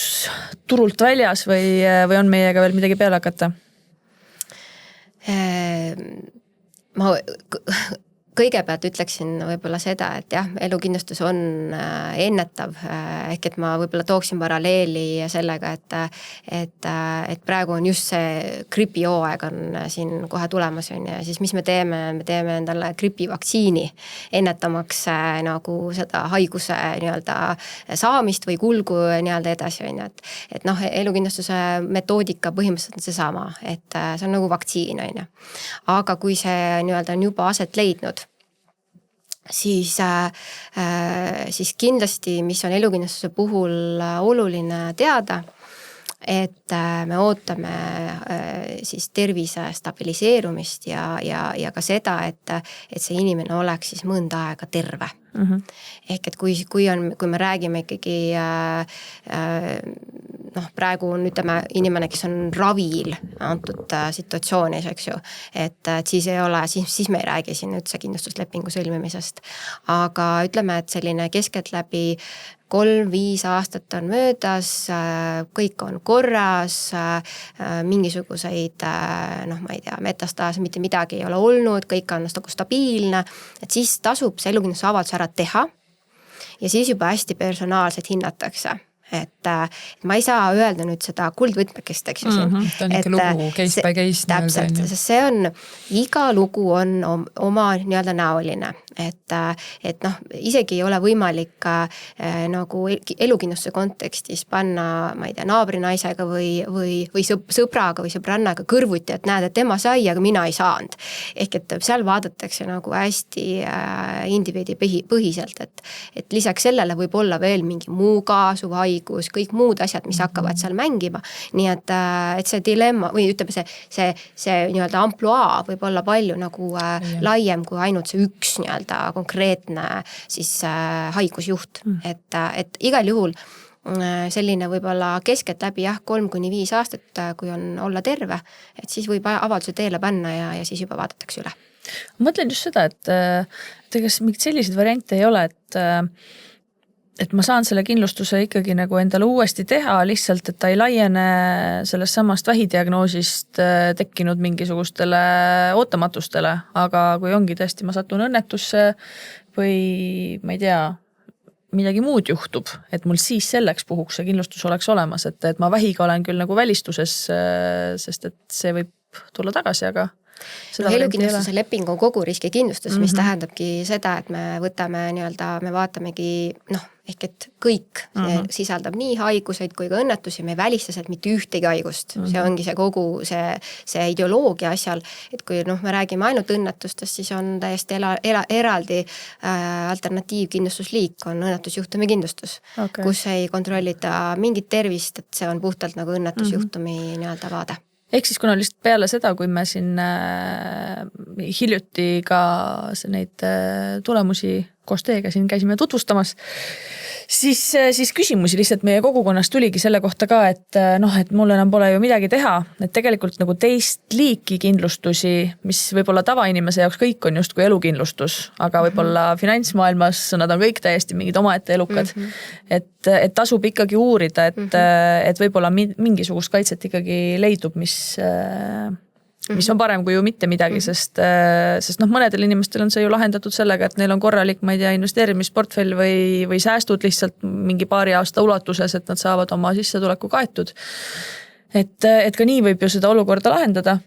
turult väljas või on meiega veel midagi peale hakata? Ma kõigepealt ütleksin võib-olla seda, et jah, elukindlustus on ennetav, ehk et ma võib-olla tooksin paralleeli sellega, et praegu on just see gripihooaeg on siin kohe tulemas ja siis mis me teeme endale gripivaktsiini ennetamaks nagu seda haiguse nii-öelda saamist või kulgu nii-öelda edasi on ju, et noh, elukindlustuse metoodika põhimõtteliselt on seesama, et see on nagu vaktsiin on ju. Aga kui see nii-öelda on juba aset leidnud, siis kindlasti, mis on elukindlustuse puhul oluline teada, et me ootame siis tervise stabiliseerumist ja ka seda, et see inimene oleks siis mõnda aega terve. Ehk et kui me räägime ikkagi noh, praegu on ütleme inimene, kes on ravil antud situatsioonis, eks ju, et siis ei ole, siis me ei räägi siin üldse kindlustuslepingu sõlmimisest, aga ütleme, et selline keskeltläbi 3-5 aastat on möödas, kõik on korras, mingisuguseid, noh, ma ei tea, metastaase, mitte midagi ei ole olnud, kõik on nagu stabiilne, et siis tasub see elukindlustuse avaldus ära teha ja siis juba hästi personaalselt hinnatakse. Et ma ei saa öelda nüüd seda kuldvõtmekest, eks ju siin. Ta on ikka lugu case by case. Täpselt, sest see on, iga lugu on oma nii-öelda näoline, et noh, isegi ei ole võimalik nagu elukindlustuse kontekstis panna, ma ei tea, naabrinaisega või sõbraga või sõbrannaga kõrvuti, et näed, et tema sai, aga mina ei saanud. Ehk et seal vaadatakse nagu hästi indiviidi põhiselt, et lisaks sellele võib olla veel mingi muu kaasu või kõik muud asjad, mis hakkavad seal mängima. Nii et see dilemma või ütleme see nii-öelda ampluaa võib olla palju nagu laiem kui ainult see üks nii-öelda konkreetne siis haigusjuht. Et igal juhul selline võib-olla keskeltläbi 3-5 aastat, kui on olla terve, et siis võib avalduse teele panna ja siis juba vaadatakse üle. Mõtlen just seda, et kas mingid sellised variante ei ole, et ma saan selle kindlustuse ikkagi nagu endale uuesti teha, lihtsalt, et ta ei laiene sellest samast vähidiagnoosist tekkinud mingisugustele ootamatustele, aga kui ongi tõesti, ma satun õnnetusse või ma ei tea, midagi muud juhtub, et mul siis selleks puhuks see kindlustus oleks olemas, et ma vähiga olen küll nagu välistuses, sest et see võib tulla tagasi, aga elukindlustuse leping on kogu riskikindlustus, mis tähendabki seda, et me võtame nii-öelda, me vaatamegi noh, ehk et kõik sisaldab nii haiguseid kui ka õnnetusi, me ei välista sealt mitte ühtegi haigust. See ongi see kogu see ideoloogia asjal, et kui noh, me räägime ainult õnnetustest, siis on täiesti eraldi alternatiivkindlustusliik, on õnnetusjuhtumi kindlustus, kus ei kontrollita mingit tervist, et see on puhtalt nagu õnnetusjuhtumi nii-öelda vaade. Ehk siis kuna lihtsalt peale seda, kui me siin hiljuti ka neid tulemusi koos teiega siin käisime tutvustamas, siis küsimusi lihtsalt meie kogukonnast tuligi selle kohta ka, et noh, et mul enam pole ju midagi teha, et tegelikult nagu teist liiki kindlustusi, mis võib-olla tavainimese jaoks kõik on just kui elukindlustus, aga võib-olla finantsmaailmas nad on kõik täiesti mingid omaette elukad, et tasub ikkagi uurida, et võib-olla mingisugust kaitset ikkagi leidub, mis on parem kui ju mitte midagi, sest noh, mõnedel inimestel on see ju lahendatud sellega, et neil on korralik, ma ei tea, investeerimisportfell või säästud lihtsalt mingi paari aasta ulatuses, et nad saavad oma sissetuleku kaetud. Et ka nii võib ju seda olukorda lahendada.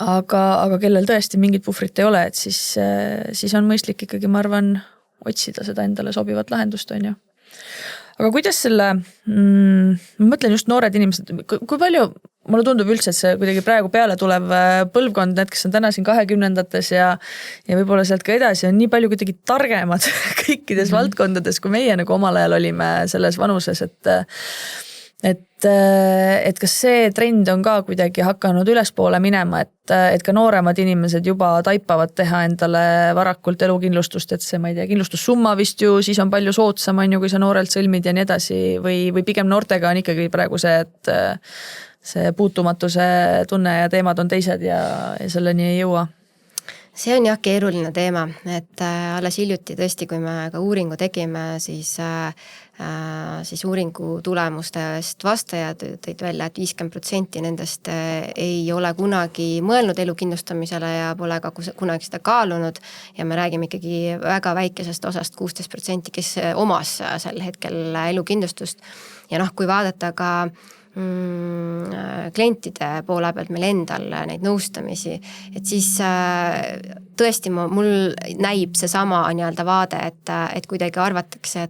Aga kellel tõesti mingit puhvrit ei ole, et siis on mõistlik ikkagi, ma arvan, otsida seda endale sobivat lahendust, on ju. Aga kuidas selle, ma mõtlen just noored inimesed, kui palju, mulle tundub üldse, et see kuidagi praegu peale tulev põlvkond, need, kes on täna siin 20-ndates ja võib-olla sealt ka edasi, on nii palju kuidagi targemad kõikides valdkondades, kui meie nagu omal ajal olime selles vanuses, et kas see trend on ka kuidagi hakanud ülespoole minema, et ka nooremad inimesed juba taipavad teha endale varakult elukindlustust, et see, ma ei tea, kindlustussumma vist ju siis on palju soodsam, on ju, kui sa noorelt sõlmid ja nii edasi või pigem noortega on ikkagi praegu see, et see puutumatuse tunne ja teemad on teised ja selleni ei jõua. See on jah keeruline teema, et alles hiljuti tõesti, kui me ka uuringu tegime, siis uuringu tulemustest vastajad tõid välja, et 50% nendest ei ole kunagi mõelnud elukindlustamisele ja pole ka kunagi seda kaalunud ja me räägime ikkagi väga väikesest osast, 16%, kes omas sel hetkel elukindlustust ja noh, kui vaadata ka klientide poole pealt meil endal neid nõustamisi, et siis tõesti mul näib see sama nii-öelda vaade, et kuidagi arvatakse,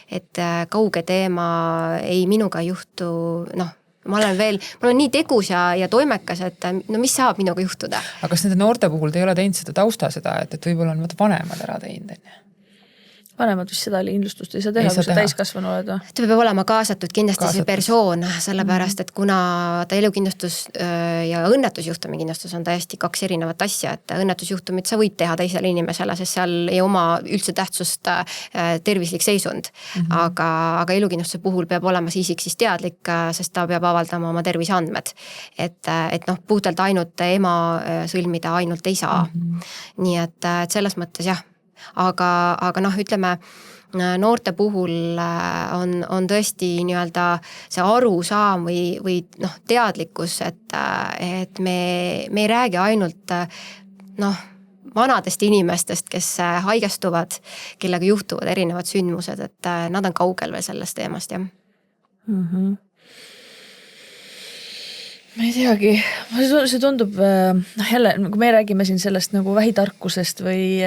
et kauge teema ei minuga juhtu, noh, ma olen nii tegus ja toimekas, et no mis saab minuga juhtuda. Aga kas nende noorte puhul te ei ole teinud seda tausta seda, et võib-olla on vanemad ära teinud? Vanemad vist seda kindlustust ei saa teha, kui sa täiskasvanu oled. Ta peab olema kaasatud kindlasti see persoon, sellepärast, et kuna ta elukindlustus ja õnnetusjuhtumi kindlustus on täiesti 2 erinevat asja, et õnnetusjuhtumit sa võid teha teisele inimesele, sest seal ei oma üldse tähtsust tervislik seisund. Aga elukindlustuse puhul peab olema see isik siis teadlik, sest ta peab avaldama oma terviseandmed. Et noh, puhtalt ainult ema sõlmida ainult ei saa. Nii et selles mõttes jah. Aga noh, ütleme, noorte puhul on tõesti nii-öelda see arusaam või noh, teadlikkus, et me ei räägi ainult noh, vanadest inimestest, kes haigestuvad, kellega juhtuvad erinevad sündmused, et nad on kaugel veel sellest teemast, jah. Ma ei teagi, see tundub, jälle, kui me räägime siin sellest nagu vähitarkusest või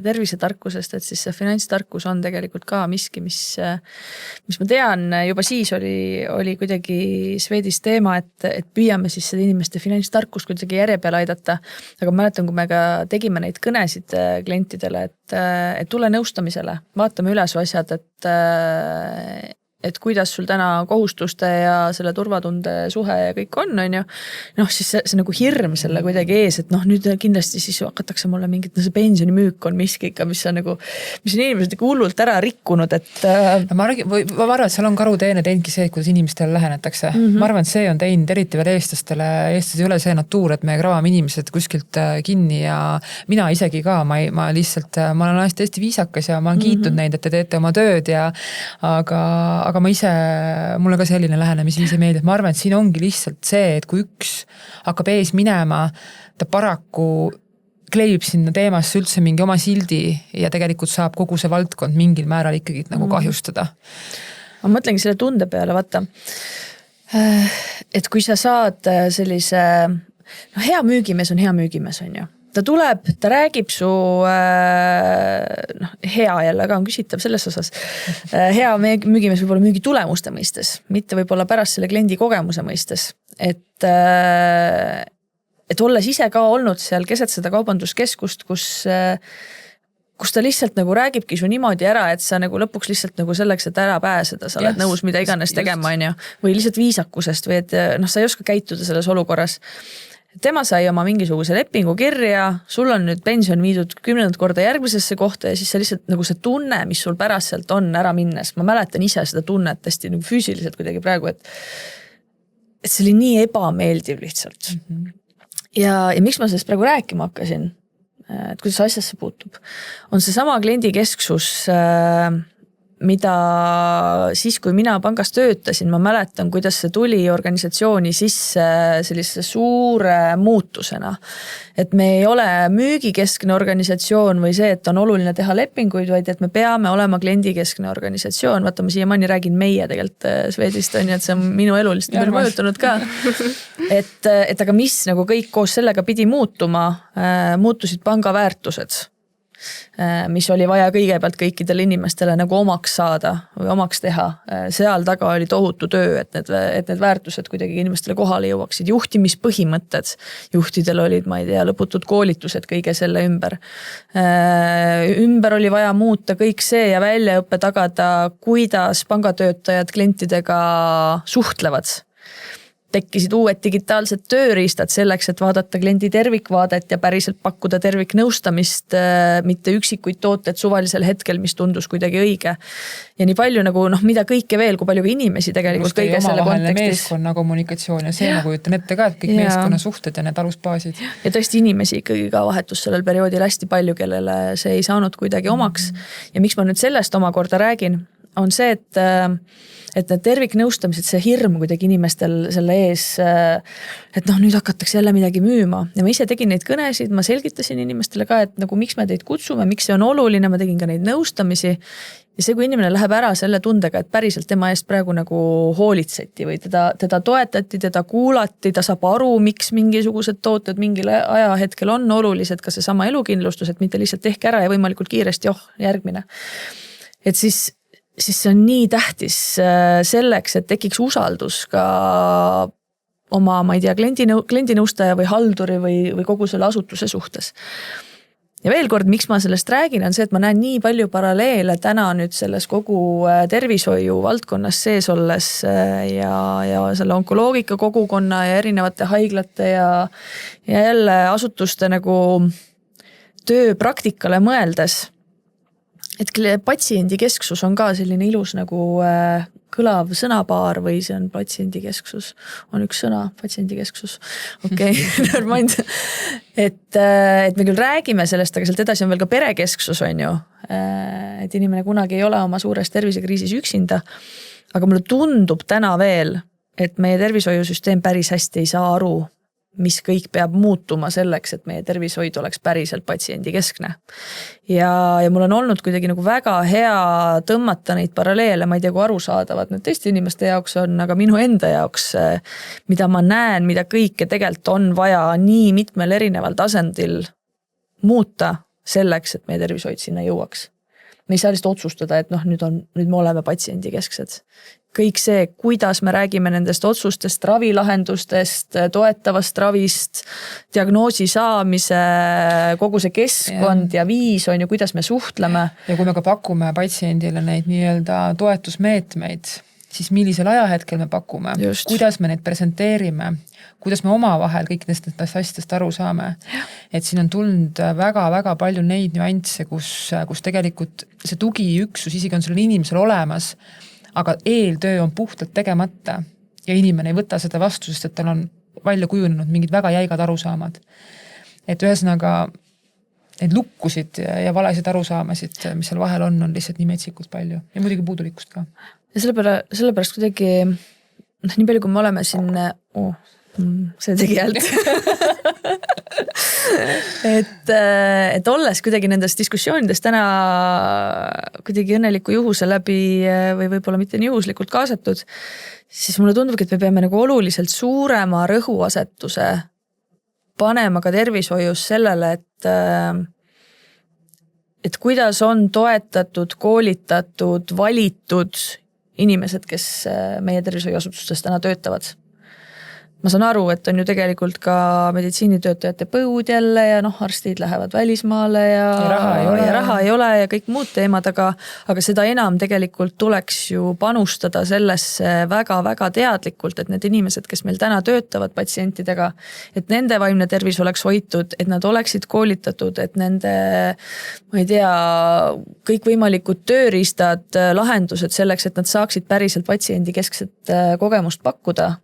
tervisetarkusest, et siis see finantstarkus on tegelikult ka miski, mis ma tean, juba siis oli kuidagi Swedis teema, et püüame siis seda inimeste finantstarkust kuidagi järje peale aidata. Aga ma mäletan, kui me ka tegime neid kõnesid klientidele, et tule nõustamisele, vaatame üle su asjad, et kuidas sul täna kohustuste ja selle turvatunde suhe ja kõik on ju. Noh, siis see nagu hirm selle kuidagi ees, et noh, nüüd kindlasti siis hakatakse mulle mingit, see pensionimüük on miski ikka, mis on inimesed nagu hullult ära rikkunud, et ma arvan, et seal on karuteene teinudki see, kuidas inimestele lähenetakse. Ma arvan, et see on teinud eriti veel eestlastele, eestlased ei ole see natuur, et me kravame inimesed kuskilt kinni ja mina isegi ka, ma olen hästi viisakas ja ma olen kiitnud neid, et te teete oma tööd ja aga ma ise, mulle ka selline lähenemisviis ei meeldi, et ma arvan, et siin ongi lihtsalt see, et kui üks hakkab ees minema, ta paraku kleebib sinna teemasse üldse mingi oma sildi ja tegelikult saab kogu see valdkond mingil määral ikkagi nagu kahjustada. Ma mõtlengi selle tunde peale, vaata, et kui sa saad sellise, hea müügimees on hea müügimees, on ju. Ta tuleb, ta räägib su, hea jälle ka on küsitav selles osas, hea müügimees võib olla müügi tulemuste mõistes, mitte võib olla pärast selle kliendi kogemuse mõistes, et olles ise ka olnud seal keset seda kaubanduskeskust, kus ta lihtsalt nagu räägibki su niimoodi ära, et sa nagu lõpuks lihtsalt nagu selleks, et ära pääseda, sa oled nõus mida iganes tegema, on ju, või lihtsalt viisakusest või et sa ei oska käituda selles olukorras. Tema sai oma mingisuguse lepingu kirja, sul on nüüd pension viidud 10. korda järgmisesse kohta ja siis see lihtsalt nagu see tunne, mis sul pärast sealt on ära minnes. Ma mäletan ise seda tunnet hästi nagu füüsiliselt kuidagi praegu, et see oli nii ebameeldiv lihtsalt. Ja miks ma sellest praegu rääkima hakkasin, et kuidas asjasse puutub, on see sama kliendikesksus, mida siis, kui mina pangas töötasin, ma mäletan, kuidas see tuli organisatsiooni sisse sellise suure muutusena. Et me ei ole müügikeskne organisatsioon või see, et on oluline teha lepinguid, vaid et me peame olema kliendikeskne organisatsioon. Vaata, ma siiamaani räägin meie tegelikult Swedist, on ju, et see on minu elu lihtsalt palju mõjutanud ka. Et aga mis nagu kõik koos sellega pidi muutuma, muutusid panga väärtused, mis oli vaja kõigepealt kõikidele inimestele nagu omaks saada või omaks teha. Seal taga oli tohutu töö, et need väärtused kuidagi inimestele kohale jõuaksid. Juhtimispõhimõtted. Juhtidel olid, ma ei tea, lõputud koolitused kõige selle ümber. Ümber oli vaja muuta kõik see ja väljaõppe tagada, kuidas pangatöötajad klientidega suhtlevad. Tekkisid uued digitaalsed tööriistad selleks, et vaadata kliendi tervikvaadet ja päriselt pakkuda terviknõustamist, mitte üksikuid tooted suvalisel hetkel, mis tundus kuidagi õige. Ja nii palju nagu, mida kõike veel, kui palju inimesi tegelikult kõige selle kontekstis. Meeskonna kommunikatsioon ja see nagu ütlen ette ka, et kõik meeskonna suhted ja need alusbaasid. Ja tõesti inimesi ikkagi ka vahetus sellel perioodil hästi palju, kellele see ei saanud kuidagi omaks. Ja miks ma nüüd sellest omakorda räägin, on see, et need terviknõustamised, see hirm kuidagi inimestel selle ees, et nüüd hakatakse jälle midagi müüma. Ja ma ise tegin neid kõnesid, ma selgitasin inimestele ka, et nagu miks me teid kutsume, miks see on oluline, ma tegin ka neid nõustamisi. Ja see, kui inimene läheb ära selle tundega, et päriselt tema eest praegu nagu hoolitseti või teda toetati, teda kuulati, ta saab aru, miks mingisugused tooted mingil ajahetkel on olulised, ka see sama elukindlustus, et mitte lihtsalt tehke ära ja võimalikult kiiresti, järgmine. Et siis see on nii tähtis selleks, et tekiks usaldus ka oma, ma ei tea, kliendinõustaja või halduri või kogu selle asutuse suhtes. Ja veel kord, miks ma sellest räägin, on see, et ma näen nii palju paralleele täna nüüd selles kogu tervishoiu valdkonnas sees olles ja selle onkoloogika kogukonna ja erinevate haiglate ja jälle asutuste nagu tööpraktikale mõeldes. Et patsiendikesksus on ka selline ilus nagu kõlav sõnapaar või see on patsiendikesksus, on üks sõna, patsiendikesksus. Okei, never mind. Et me küll räägime sellest, aga sealt edasi on veel ka perekesksus, on ju. Et inimene kunagi ei ole oma suures tervisekriisis üksinda. Aga mulle tundub täna veel, et meie tervishoiusüsteem päris hästi ei saa aru, mis kõik peab muutuma selleks, et meie tervishoid oleks päriselt patsiendikeskne. Ja mul on olnud kuidagi nagu väga hea tõmmata neid paralleele, ma ei tea, kui arusaadavad need teiste inimeste jaoks on, aga minu enda jaoks, mida ma näen, mida kõike tegelikult on vaja nii mitmel erineval tasandil muuta selleks, et meie tervishoid sinna jõuaks. Me ei saa lihtsalt otsustada, et nüüd me oleme patsiendikesksed. Kõik see, kuidas me räägime nendest otsustest, ravilahendustest, toetavast ravist, diagnoosi saamise, kogu see keskkond ja viis on ju, kuidas me suhtleme. Ja kui me ka pakume patsiendile neid nii-öelda toetusmeetmeid, siis millisel ajahetkel me pakume, kuidas me neid presenteerime, kuidas me omavahel kõik nendest asjadest aru saame. Et siin on tulnud väga-väga palju neid nüansse, kus tegelikult see tugiüksus isegi on sellel inimesel olemas, aga eeltöö on puhtalt tegemata ja inimene ei võta seda vastu, sest et tal on välja kujunenud mingid väga jäigad arusaamad. Et ühesõnaga need lukkusid ja valesid arusaamasid, mis seal vahel on lihtsalt nii metsikult palju ja muidugi puudulikkust ka. Ja sellepärast kuidagi, nii palju kui me oleme siin, see tegi häält. et olles kuidagi nendest diskussioonidest täna kuidagi õnneliku juhuse läbi või võib-olla mitte nii juhuslikult kaasatud, siis mulle tundubki, et me peame nagu oluliselt suurema rõhuasetuse panema ka tervishoius sellele, et kuidas on toetatud, koolitatud, valitud inimesed, kes meie tervishoiuasutustes täna töötavad. Ma saan aru, et on ju tegelikult ka meditsiinitöötajate põud jälle ja arstid lähevad välismaale ja raha ei ole ja kõik muud teemad, aga seda enam tegelikult tuleks ju panustada sellesse väga-väga teadlikult, et need inimesed, kes meil täna töötavad patsientidega, et nende vaimne tervis oleks hoitud, et nad oleksid koolitatud, et nende, ma ei tea, kõik võimalikud tööriistad, lahendused selleks, et nad saaksid päriselt patsiendikeskset kogemust pakkuda,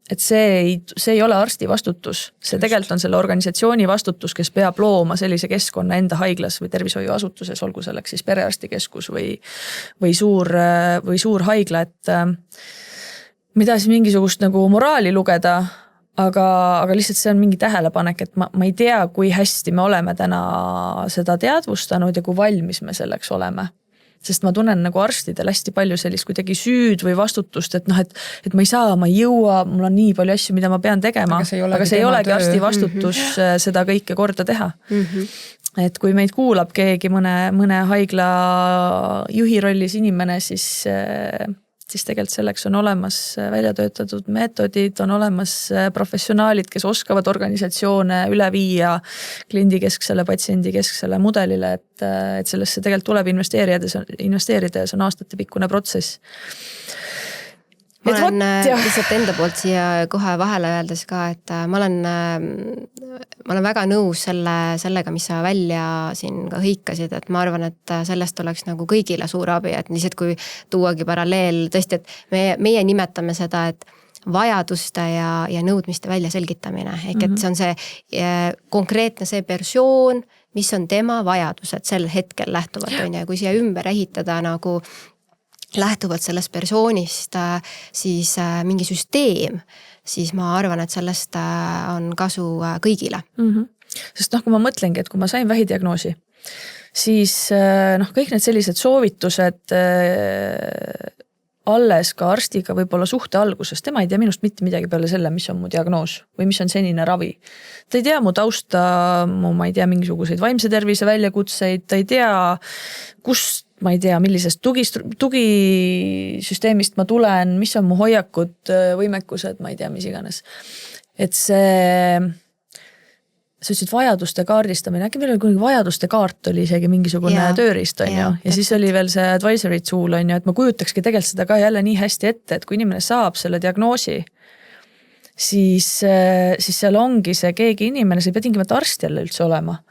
et see ei ole arsti vastutus, see tegelikult on selle organisatsiooni vastutus, kes peab looma sellise keskkonna enda haiglas või tervishoiuasutuses, olgu selleks siis perearstikeskus või suur haigla, et mida siis mingisugust nagu moraali lugeda, aga lihtsalt see on mingi tähelepanek, et ma ei tea, kui hästi me oleme täna seda teadvustanud ja kui valmis me selleks oleme. Sest ma tunnen nagu arstidel hästi palju sellist kuidagi süüd või vastutust, et et ma ei saa, ma ei jõua, mul on nii palju asju, mida ma pean tegema, aga see ei olegi arsti vastutus seda kõike korda teha. Et kui meid kuulab keegi mõne haigla juhi rollis inimene, siis tegelikult selleks on olemas välja töötatud meetodid, on olemas professionaalid, kes oskavad organisatsioone üle viia kliendikesksele, patsiendikesksele mudelile, et sellesse tegelikult tuleb investeerida ja see on aastatepikkune protsess. Ma olen lihtsalt enda poolt siia kohe vahele öeldes ka, et ma olen väga nõus sellega, mis sa välja siin ka hõikasid, et ma arvan, et sellest oleks nagu kõigile suur abi, et lihtsalt kui tuuagi paralleel tõesti, et meie nimetame seda, et vajaduste ja nõudmiste välja selgitamine, ehk et see on see konkreetne see persoon, mis on tema vajadused sel hetkel lähtuvad, ja kui siia ümber ehitada nagu lähtuvalt sellest persoonist siis mingi süsteem, siis ma arvan, et sellest on kasu kõigile. Sest kui ma mõtlengi, et kui ma sain vähidiagnoosi, siis kõik need sellised soovitused alles ka arstiga võib-olla suhte alguses, tema ei tea minust mitte midagi peale selle, mis on mu diagnoos või mis on senine ravi. Ta ei tea mu tausta, ma ei tea mingisuguseid vaimse tervise väljakutseid, ta ei tea, kust ma ei tea, millisest tugisüsteemist ma tulen, mis on mu hoiakud, võimekused, ma ei tea, mis iganes. Et sa ütlesid vajaduste kaardistamine, äkki meil oli kunagi vajaduste kaart oli isegi mingisugune tööriist, on ju, ja siis oli veel see advisory tool, on ju, et ma kujutakski tegelikult seda ka jälle nii hästi ette, et kui inimene saab selle diagnoosi, siis seal ongi see keegi inimene, see ei pea tingimata arst jälle üldse olema.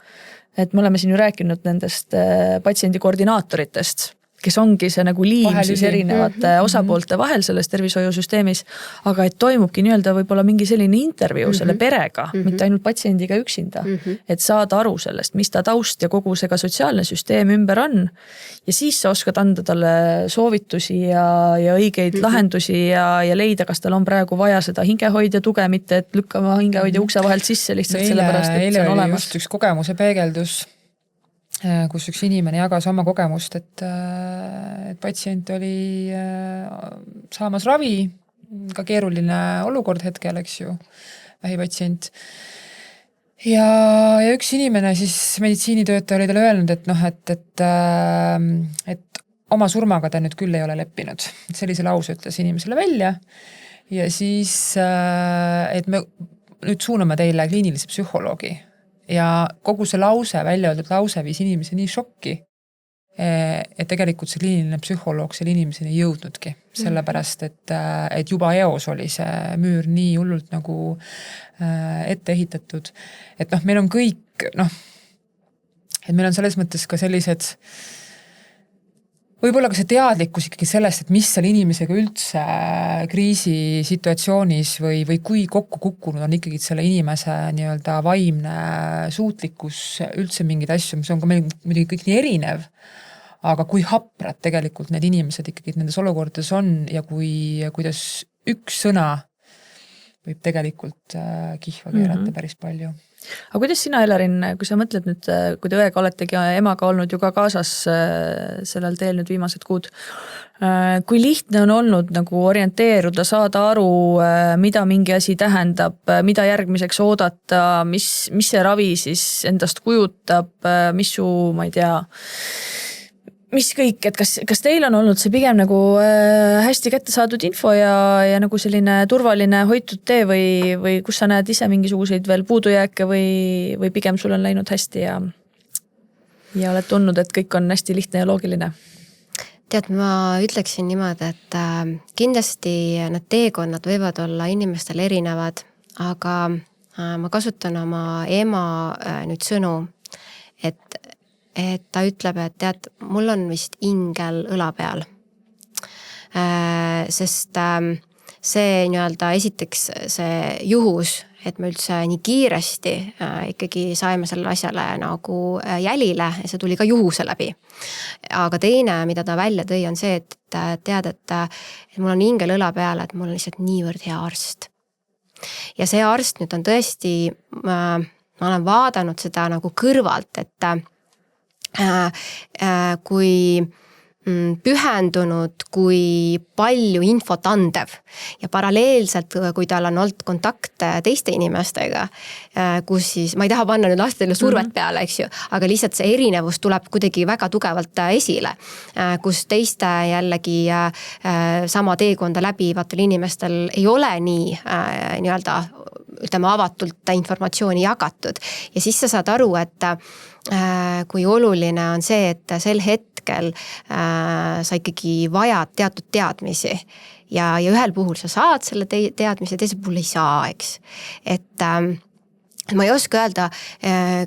Et me oleme siin ju rääkinud nendest patsiendi koordinaatoritest, kes ongi see nagu liim siis erinevate osapoolte vahel selles tervishoiusüsteemis, aga et toimubki nii-öelda võib-olla mingi selline intervjuu selle perega, mitte ainult patsiendiga üksinda, et saada aru sellest, mis ta taust ja kogu see ka sotsiaalne süsteem ümber on ja siis sa oskad anda talle soovitusi ja õigeid lahendusi ja leida, kas tal on praegu vaja seda hingehoidja tuge, mitte et lükkama hingehoidja ukse vahelt sisse lihtsalt sellepärast, et see on olemas. Just üks kogemuse peegeldus, kus üks inimene jagas oma kogemust, et patsient oli saamas ravi, ka keeruline olukord hetkel, eks ju, vähipatsient. Ja üks inimene siis meditsiinitöötaja oli talle öelnud, et oma surmaga ta nüüd küll ei ole leppinud. Sellise lause ütles inimesele välja ja siis, et me nüüd suuname teile kliinilise psühholoogi. Ja kogu see lause, välja öeldud lause viis inimese nii šokki, et tegelikult see kliiniline psühholoog selle inimeseni ei jõudnudki. Sellepärast, et juba eos oli see müür nii hullult nagu ette ehitatud. Et meil on kõik, et meil on selles mõttes ka sellised võib-olla ka see teadlikkus ikkagi sellest, et mis seal inimesega üldse kriisisituatsioonis või kui kokku kukkunud on ikkagi selle inimese nii-öelda vaimne suutlikkus üldse mingid asju, mis on ka meil muidugi kõik nii erinev, aga kui haprad tegelikult need inimesed ikkagi nendes olukordades on ja kuidas üks sõna võib tegelikult kihva keerata päris palju. Aga kuidas sina, Elerin, kui sa mõtled nüüd, kui te õega oletegi emaga olnud ju ka kaasas sellel teel nüüd viimased kuud, kui lihtne on olnud nagu orienteeruda, saada aru, mida mingi asi tähendab, mida järgmiseks oodata, mis see ravi siis endast kujutab, mis su, ma ei tea, mis kõik, et kas teil on olnud see pigem nagu hästi kätte saadud info ja nagu selline turvaline hoitud tee või kus sa näed ise mingisuguseid veel puudujääke või pigem sul on läinud hästi ja oled tundnud, et kõik on hästi lihtne ja loogiline? Tead, ma ütleksin niimoodi, et kindlasti need teekonnad võivad olla inimestel erinevad, aga ma kasutan oma ema nüüd sõnu, et ta ütleb, et tead, mul on vist ingel õla peal. Sest see nii-öelda esiteks see juhus, et me üldse nii kiiresti ikkagi saime sellele asjale nagu jälile ja see tuli ka juhuse läbi. Aga teine, mida ta välja tõi, on see, et tead, et mul on hingel õla peale, et mul on lihtsalt niivõrd hea arst. Ja see arst nüüd on tõesti, ma olen vaadanud seda nagu kõrvalt, et kui pühendunud, kui palju infot andev ja paralleelselt, kui tal on olnud kontakt teiste inimestega, kus siis, ma ei taha panna nüüd lastele survet peale, eks ju, aga lihtsalt see erinevus tuleb kuidagi väga tugevalt esile, kus teiste jällegi sama teekonda läbivatel inimestel ei ole nii nii-öelda ütleme avatult informatsiooni jagatud ja siis sa saad aru, et kui oluline on see, et sel hetkel sa ikkagi vajad teatud teadmisi ja ühel puhul sa saad selle teadmise, teisel puhul ei saa, eks. Et ma ei oska öelda,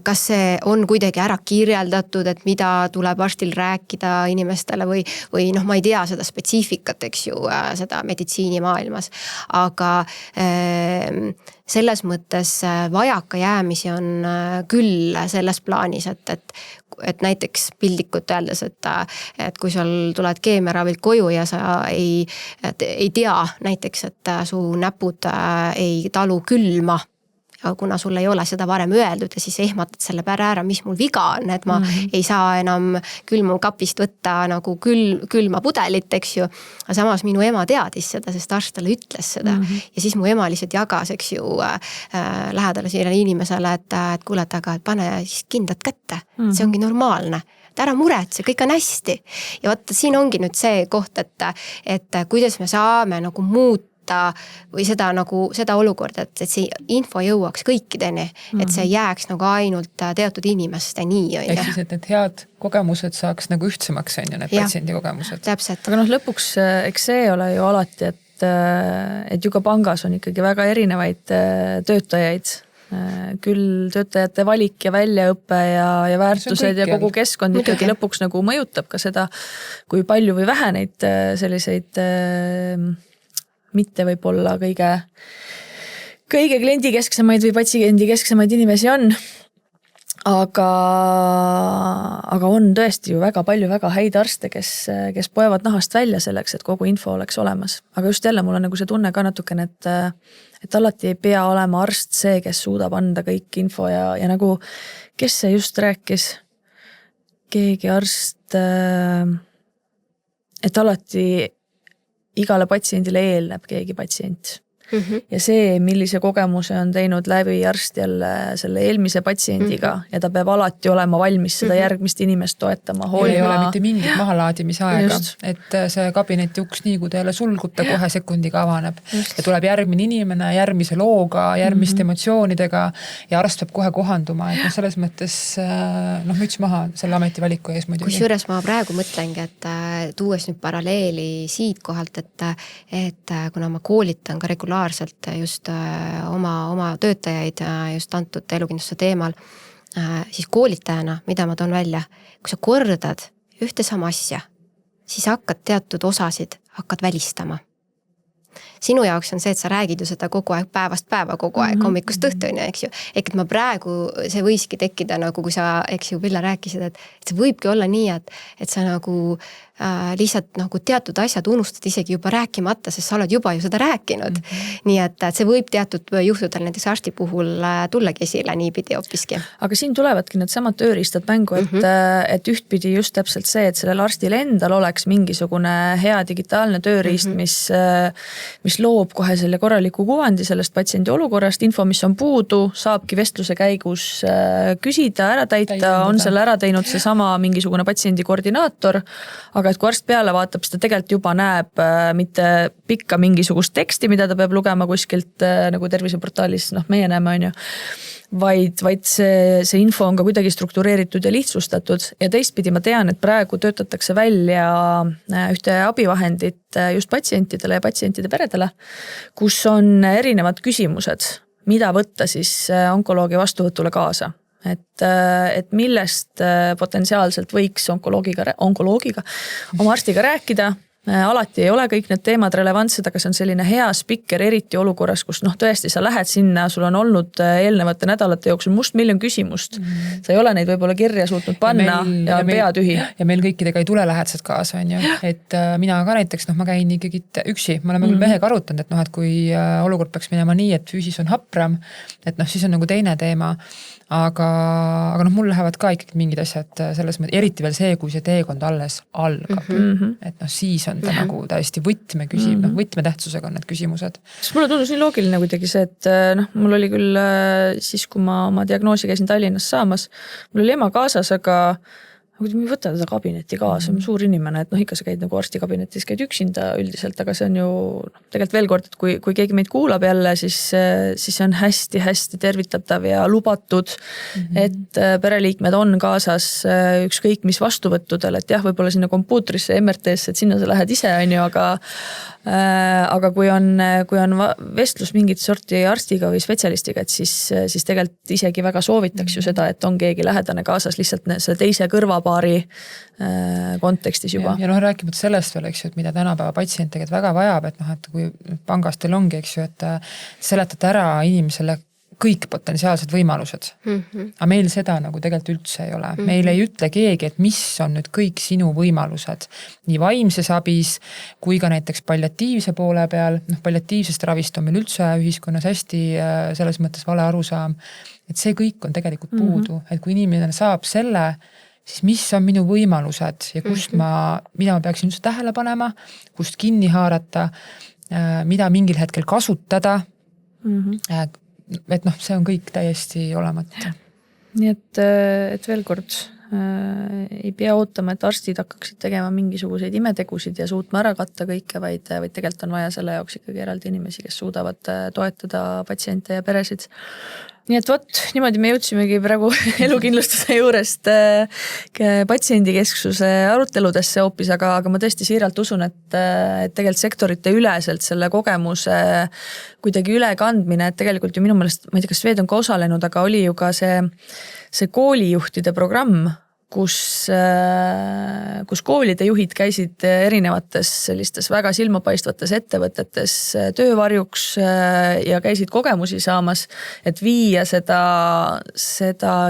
kas see on kuidagi ära kirjeldatud, et mida tuleb arstil rääkida inimestele või noh, ma ei tea seda spetsiifikat, eks ju, seda meditsiinimaailmas, aga selles mõttes vajakajäämisi on küll selles plaanis, et näiteks pildikult öeldes, et kui sul tuled keemiaravilt koju ja sa ei tea näiteks, et su näpud ei talu külma, kuna sul ei ole seda varem öeldud ja siis ehmatad selle pära ära, mis mul viga on, et ma ei saa enam külma kapist võtta nagu külma pudelit, eks ju. Aga samas minu ema teadis seda, sest arst talle ütles seda. Ja siis mu ema lihtsalt jagas, eks ju, lähedale sellele inimesele, et kuule, aga pane siis kindad kätte. See ongi normaalne. Et ära muretse, kõik on hästi. Ja vaata, siin ongi nüüd see koht, et kuidas me saame nagu muuta või seda olukorda, et see info jõuaks kõikideni, et see jääks nagu ainult teatud inimesteni. Ehk siis, et need head kogemused saaks nagu ühtsemaks, on ju, need patsiendi kogemused. Täpselt. Aga lõpuks, eks see ole ju alati, et ju ka pangas on ikkagi väga erinevaid töötajaid. Küll töötajate valik ja väljaõppe ja väärtused ja kogu keskkond ikkagi lõpuks nagu mõjutab ka seda, kui palju või vähe neid selliseid mitte võib-olla kõige kliendikesksemaid või patsiendikesksemaid inimesi on. Aga on tõesti ju väga palju väga häid arste, kes poevad nahast välja selleks, et kogu info oleks olemas. Aga just jälle mul on nagu see tunne ka natukene, et alati ei pea olema arst see, kes suudab anda kõik info ja nagu, kes see just rääkis, keegi arst, et alati igale patsiendile eelneb keegi patsient. Ja see, millise kogemuse on teinud läbi arst jälle selle eelmise patsiendiga ja ta peab alati olema valmis seda järgmist inimest toetama, hoolima. Ei ole mitte mingit mahalaadimise aega, et see kabineti uks nii, kui ta jälle sulgub, ta kohe sekundiga avaneb. Ja tuleb järgmine inimene, järgmise looga, järgmiste emotsioonidega ja arst peab kohe kohanduma. Et selles mõttes müts maha selle ametivaliku ees muidugi. Kusjuures ma praegu mõtlengi, et tuues nüüd paralleeli siit kohalt, et kuna ma koolitan ka regulaarselt just oma töötajaid just antud elukindlustuse teemal, siis koolitajana, mida ma toon välja, kui sa kordad ühte sama asja, siis hakkad teatud osasid välistama. Sinu jaoks on see, et sa räägid ju seda kogu aeg päevast päeva, kogu aeg hommikust õhtuni, eks ju. Ehk et ma praegu, see võiski tekkida nagu, kui sa, eks ju, Villa rääkisid, et see võibki olla nii, et sa nagu lihtsalt nagu teatud asjad unustad isegi juba rääkimata, sest sa oled juba ju seda rääkinud. Nii et see võib teatud juhtudel näiteks arsti puhul tullagi esile niipidi hoopiski. Aga siin tulevadki need samad tööriistad mängu, et ühtpidi just täpselt see, et sellel arstil endal oleks mingisugune hea digitaalne tööriist, mis loob kohe selle korraliku kuvandi sellest patsiendi olukorrast, info, mis on puudu, saabki vestluse käigus küsida, ära täita, on selle ära teinud see sama mingisugune patsiendi koordinaator, aga et kui arst peale vaatab, siis ta tegelikult juba näeb mitte pikka mingisugust teksti, mida ta peab lugema kuskilt nagu terviseportaalis, meie näeme, on ju, vaid see info on ka kuidagi struktureeritud ja lihtsustatud ja teistpidi ma tean, et praegu töötatakse välja ühte abivahendit just patsientidele ja patsientide peredele, kus on erinevad küsimused, mida võtta siis onkoloogi vastuvõtule kaasa. Et millest potentsiaalselt võiks onkoloogiga oma arstiga rääkida, alati ei ole kõik need teemad relevantsed, aga see on selline hea spikker, eriti olukorras, kus tõesti sa lähed sinna, sul on olnud eelnevate nädalate jooksul mustmiljon küsimust. Sa ei ole neid võib-olla kirja suutnud panna ja pea tühi. Ja meil kõikidega ei tule lähedased kaasa, on ju. Et mina ka näiteks, ma käin ikkagi üksi. Me oleme küll mehega arutanud, et kui olukord peaks minema nii, et füüsis on hapram, et siis on nagu teine teema. Aga mul lähevad ka ikkagi mingid asjad selles mõttes, eriti veel see, kui see teekond alles algab. Et siis on ta nagu täiesti võtmetähtsusega on need küsimused. Sest mulle tundus nii loogiline kuidagi see, et mul oli küll siis, kui ma oma diagnoosi käisin Tallinnas saamas, mul oli ema kaasas, aga ma ei võta teda kabinetti kaasa, on suur inimene, et ikka sa käid nagu arstikabinetis, käid üksinda üldiselt, aga see on ju tegelikult veel kord, et kui keegi meid kuulab jälle, siis see on hästi-hästi tervitatav ja lubatud, et pereliikmed on kaasas ükskõik mis vastuvõttudel, et jah, võib-olla sinna kompuutrisse, MRT-sse, et sinna sa lähed ise, on ju, aga kui on vestlus mingit sorti arstiga või spetsialistiga, et siis tegelikult isegi väga soovitaks ju seda, et on keegi lähedane kaasas lihtsalt selle teise kõrvapaari kontekstis juba. Ja rääkimata sellest veel, eks ju, et mida tänapäeva patsient tegelikult väga vajab, et kui pangas teil ongi, eks ju, et seletate ära inimesele kõik potentsiaalsed võimalused. Aga meil seda nagu tegelikult üldse ei ole. Meil ei ütle keegi, et mis on nüüd kõik sinu võimalused. Nii vaimses abis, kui ka näiteks palliatiivse poole peal. Palliatiivsest ravist on meil üldse ühiskonnas hästi selles mõttes vale arusaam. Et see kõik on tegelikult puudu. Et kui inimene saab selle, siis mis on minu võimalused ja mida ma peaksin üldse tähele panema, kust kinni haarata, mida mingil hetkel kasutada, et see on kõik täiesti olemata. Nii et veel kord ei pea ootama, et arstid hakkaksid tegema mingisuguseid imetegusid ja suutma ära katta kõike, vaid tegelikult on vaja selle jaoks ikkagi eraldi inimesi, kes suudavad toetada patsiente ja peresid. Nii et niimoodi me jõudsimegi praegu elukindlustuse juurest patsiendikesksuse aruteludesse hoopis, aga ma tõesti siiralt usun, et tegelikult sektorite üleselt selle kogemuse kuidagi ülekandmine, et tegelikult ju minu meelest, ma ei tea, kas Swed on ka osalenud, aga oli ju ka see koolijuhtide programm, kus koolide juhid käisid erinevates sellistes väga silmapaistvates ettevõtetes töövarjuks ja käisid kogemusi saamas, et viia seda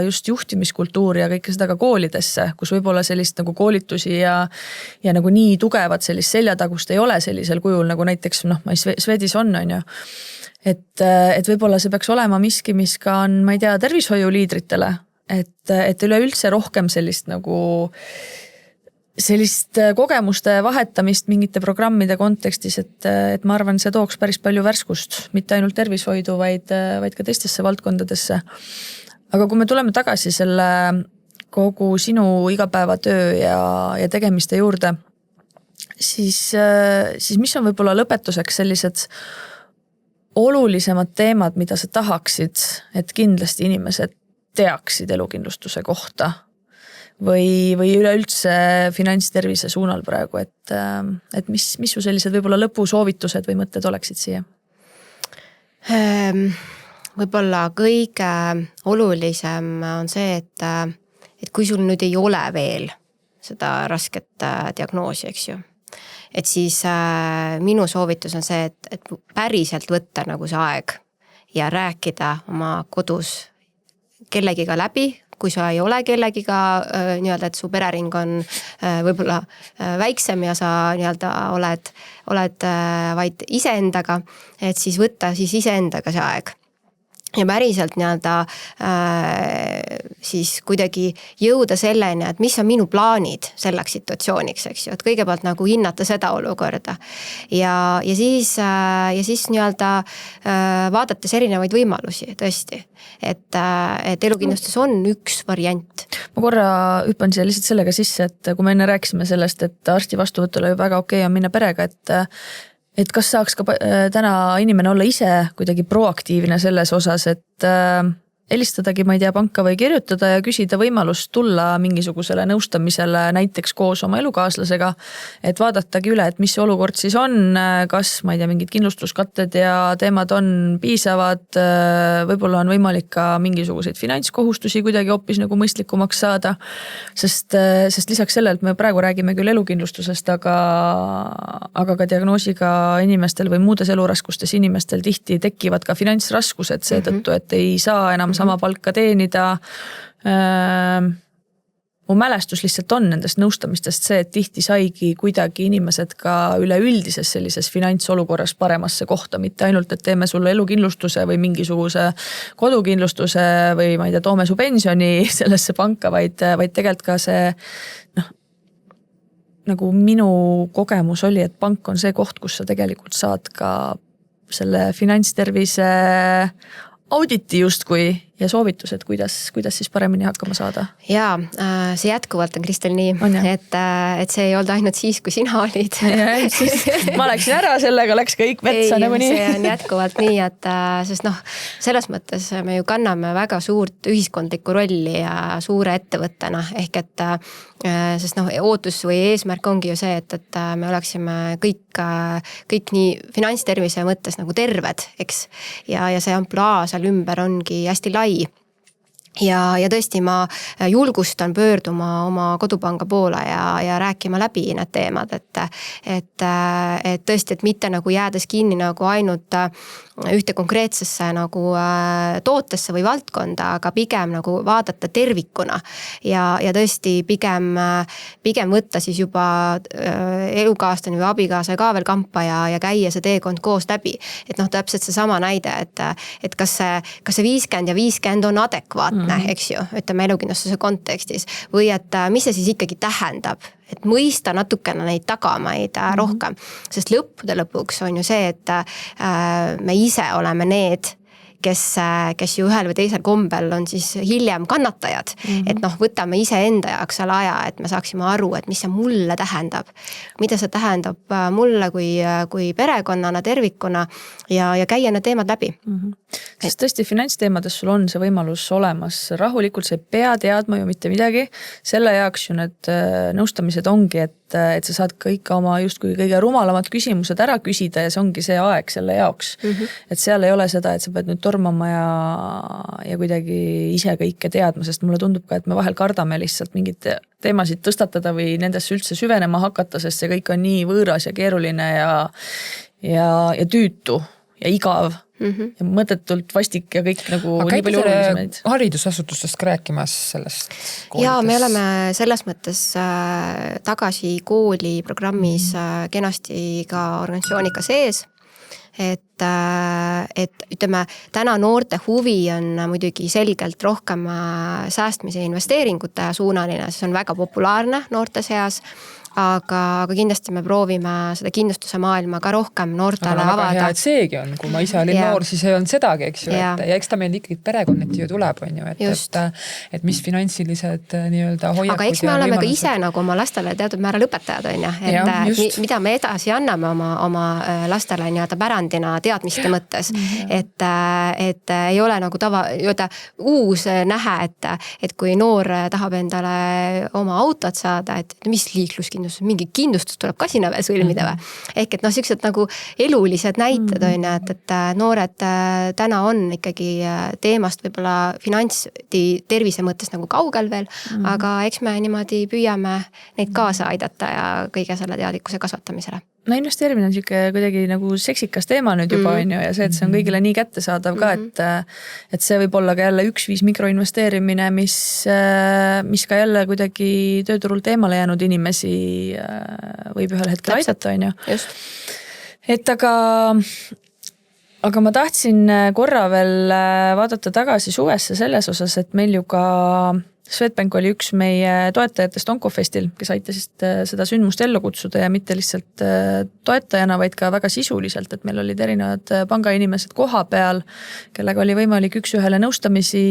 just juhtimiskultuuri ja kõike seda ka koolidesse, kus võib-olla sellist nagu koolitusi ja nagu nii tugevat sellist seljatagust ei ole sellisel kujul, nagu näiteks Swedis on ju. Et võib-olla see peaks olema miski, mis ka on, ma ei tea, tervishoiuliidritele, et üleüldse rohkem sellist kogemuste vahetamist mingite programmide kontekstis, et ma arvan, see tooks päris palju värskust, mitte ainult tervishoidu, vaid ka teistesse valdkondadesse. Aga kui me tuleme tagasi selle kogu sinu igapäevatöö ja tegemiste juurde, siis mis on võib-olla lõpetuseks sellised olulisemad teemad, mida sa tahaksid, et kindlasti inimesed teaksid elukindlustuse kohta või üleüldse finantstervise suunal praegu, et mis su sellised võib-olla lõpusoovitused või mõtted oleksid siia? Võib-olla kõige olulisem on see, et kui sul nüüd ei ole veel seda rasket diagnoosi, eks ju, et siis minu soovitus on see, et päriselt võtta nagu see aeg ja rääkida oma kodus kellegiga läbi, kui sa ei ole kellegiga nii-öelda, et su perering on võib-olla väiksem ja sa nii-öelda oled vaid iseendaga, et siis võtta siis iseendaga see aeg. Ja päriselt nii-öelda siis kuidagi jõuda selleni, et mis on minu plaanid selleks situatsiooniks, eks ju, et kõigepealt nagu hinnata seda olukorda ja siis nii-öelda vaadates erinevaid võimalusi tõesti, et elukindlustus on üks variant. Ma korra hüppan siia lihtsalt sellega sisse, et kui me enne rääkisime sellest, et arsti vastuvõtul on väga okei on minna perega, et kas saaks ka täna inimene olla ise kuidagi proaktiivne selles osas, et helistadagi, ma ei tea, panka või kirjutada ja küsida võimalust tulla mingisugusele nõustamisele näiteks koos oma elukaaslasega, et vaadatagi üle, et mis see olukord siis on, kas, ma ei tea, mingid kindlustuskatted ja teemad on piisavad, võib-olla on võimalik ka mingisuguseid finantskohustusi kuidagi hoopis nagu mõistlikumaks saada, sest lisaks sellele, et me praegu räägime küll elukindlustusest, aga ka diagnoosiga inimestel või muudes eluraskustes inimestel tihti tekivad ka finantsraskused seetõttu, et ei saa enam sama palka teenida. Mu mälestus lihtsalt on nendest nõustamistest see, et tihti saigi kuidagi inimesed ka üleüldises sellises finantsolukorras paremasse kohta, mitte ainult, et teeme sulle elukindlustuse või mingisuguse kodukindlustuse või ma ei tea, toome su pensioni sellesse panka, vaid tegelikult ka see, nagu minu kogemus oli, et pank on see koht, kus sa tegelikult saad ka selle finantstervise auditi justkui ja soovitused, kuidas siis paremini hakkama saada. Jaa, see jätkuvalt on Kristel nii, et see ei olnud ainult siis, kui sina olid. Ma läksin ära, sellega läks kõik vetsa nagu nii. See on jätkuvalt nii, et sest selles mõttes me ju kanname väga suurt ühiskondlikku rolli ja suure ettevõttena, ehk et sest ootus või eesmärk ongi ju see, et me oleksime kõik nii finantstervise mõttes nagu terved, eks? Ja see ampluaa seal ümber ongi hästi lai. Ja tõesti ma julgustan pöörduma oma kodupanga poole ja rääkima läbi need teemad, et tõesti, et mitte nagu jäädes kinni nagu ainult ühte konkreetsesse nagu tootesse või valdkonda, aga pigem nagu vaadata tervikuna ja tõesti pigem võtta siis juba elukaaslane või abikaasa ka veel kampa ja käia see teekond koos läbi. Et täpselt see sama näide, et kas see 50 ja 50 on adekvaatne, eks ju, ütleme elukindlustuse kontekstis või et mis see siis ikkagi tähendab, et mõista natukene neid tagamaid rohkem, sest lõppude lõpuks on ju see, et me ise oleme need, kes ju ühel või teisel kombel on siis hiljem kannatajad. Et võtame ise enda jaoks selle aja, et me saaksime aru, et mis see mulle tähendab. Mida see tähendab mulle kui perekonnana, tervikuna ja käia need teemad läbi. Sest tõesti finantsteemades sul on see võimalus olemas. Rahulikult sa ei pea teadma ju mitte midagi. Selle jaoks ju need nõustamised ongi, et sa saad kõik oma justkui kõige rumalamad küsimused ära küsida ja see ongi see aeg selle jaoks. Et seal ei ole seda, et sa pead nüüd tormama ja kuidagi ise kõike teadma, sest mulle tundub ka, et me vahel kardame lihtsalt mingid teemasid tõstatada või nendesse üldse süvenema hakata, sest see kõik on nii võõras ja keeruline ja tüütu ja igav. Ja mõtetult vastik ja kõik nagu aga nii palju olulisemaid. Haridusasutustest ka rääkimas sellest koolides? Jaa, me oleme selles mõttes tagasi kooli programmis kenasti ka organisatsiooniga sees, et ütleme, täna noorte huvi on muidugi selgelt rohkem säästmise ja investeeringute suunaline, see on väga populaarne noorte seas, aga kindlasti me proovime seda kindlustuse maailma ka rohkem noortele avada. Aga väga hea, et seegi on, kui ma ise olin noor, siis ei olnud sedagi, eks ju, ja eks ta meil ikkagi perekonneti ju tuleb, on ju, et mis finantsilised nii-öelda hoiakud. Aga eks me oleme ka ise nagu oma lastele teatud määral õpetajad, on ju, et mida me edasi anname oma lastele nii-öelda pärandina teadmiste mõttes, et ei ole nagu uus nähe, et kui noor tahab endale oma autot saada, et mis liikluskindlustus, mingi kindlustus tuleb ka sinna veel sõlmida või. Ehk et sellised nagu elulised näited on, et noored täna on ikkagi teemast võib-olla finantstervise mõttes nagu kaugel veel, aga eks me niimoodi püüame neid kaasa aidata ja kõige selle teadlikkuse kasvatamisele. No investeerimine on kuidagi nagu seksikas teema nüüd juba on ju ja see, et see on kõigile nii kättesaadav ka, et see võib olla ka jälle 1-5 mikroinvesteerimine, mis ka jälle kuidagi tööturult eemale jäänud inimesi võib ühel hetkel aidata on ju. Et aga ma tahtsin korra veel vaadata tagasi suvesse selles osas, et meil ju ka Swedbank oli üks meie toetajatest Onkofestil, kes aitasid seda sündmust ellu kutsuda ja mitte lihtsalt toetajana, vaid ka väga sisuliselt, et meil olid erinevad pangainimesed koha peal, kellega oli võimalik üks-ühele nõustamisi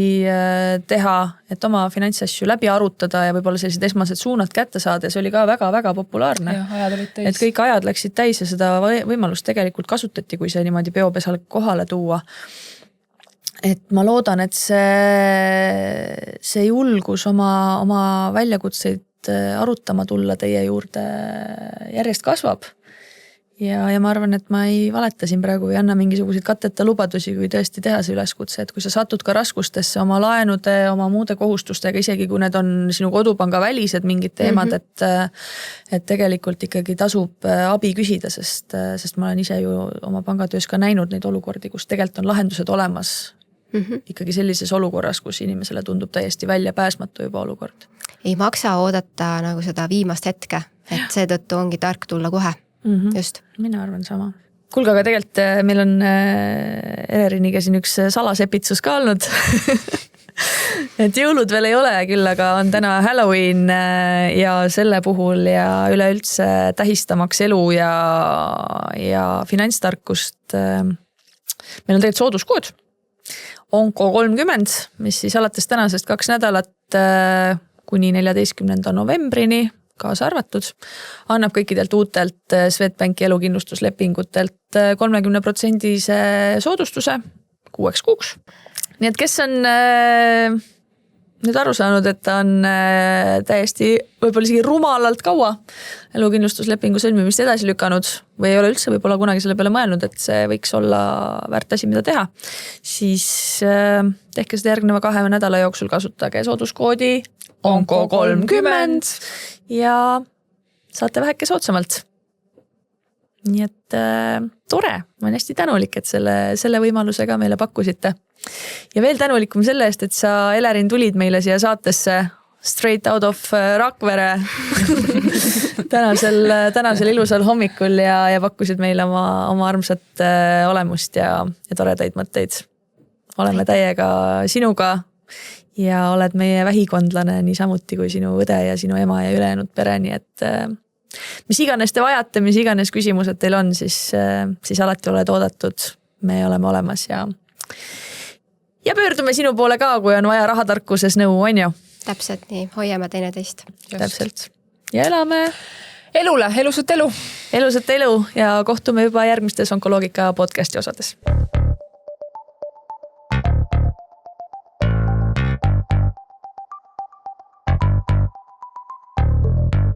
teha, et oma finantsasju läbi arutada ja võib-olla sellised esmased suunad kätte saada ja see oli ka väga-väga populaarne. Et kõik ajad läksid täis ja seda võimalust tegelikult kasutati, kui see niimoodi peopesal kohale tuua. et ma loodan, et see julgus oma väljakutseid arutama tulla teie juurde järjest kasvab. Ja ma arvan, et ma ei valeta siin praegu või anna mingisuguseid katteta lubadusi, kui tõesti teha see üleskutse, et kui sa satud ka raskustesse oma laenude, oma muude kohustustega, isegi kui need on sinu kodupanga välised mingid teemad, et tegelikult ikkagi tasub abi küsida, sest ma olen ise ju oma pangatöös ka näinud neid olukordi, kus tegelikult on lahendused olemas ikkagi sellises olukorras, kus inimesele tundub täiesti välja pääsmatu juba olukord. Ei maksa oodata nagu seda viimast hetke, et seetõttu ongi tark tulla kohe. Just. Mina arvan sama. Kuulge, aga tegelikult meil on Eleriniga siin üks salasepitsus ka olnud. Et jõulud veel ei ole, küll aga on täna Halloween ja selle puhul ja üleüldse tähistamaks elu ja finantstarkust. Meil on tegelikult sooduskood Onko 30, mis siis alates tänasest 2 nädalat kuni 14. novembrini kaasa arvatud, annab kõikidelt uutelt Swedbanki elukindlustuslepingutelt 30% soodustuse 6 kuuks. Nii et kes on nüüd aru saanud, et ta on täiesti võib-olla isegi rumalalt kaua elukindlustuslepingu sõlmimist edasi lükanud või ei ole üldse võib-olla kunagi selle peale mõelnud, et see võiks olla väärt asi, mida teha, siis tehke seda järgneva 2 nädala jooksul, kasutage sooduskoodi Onko 30 ja saate väheke soodsamalt. Nii et tore, ma olen hästi tänulik, et selle võimalusega meile pakkusite. Ja veel tänulikum selle eest, et sa, Elerin, tulid meile siia saatesse straight out of Rakvere tänasel ilusal hommikul ja pakkusid meile oma armsat olemust ja toredaid mõtteid. Oleme täiega sinuga ja oled meie vähikondlane nii samuti kui sinu õde ja sinu ema ja ülejäänud pere, nii et mis iganes te vajate, mis iganes küsimused teil on, siis alati oled oodatud, me oleme olemas ja pöördume sinu poole ka, kui on vaja rahatarkuses nõu, on ju? Täpselt nii, hoiame teineteist. Täpselt. Ja elame elule, elusat elu. Elusat elu ja kohtume juba järgmistes Onkoloogika podcasti osades.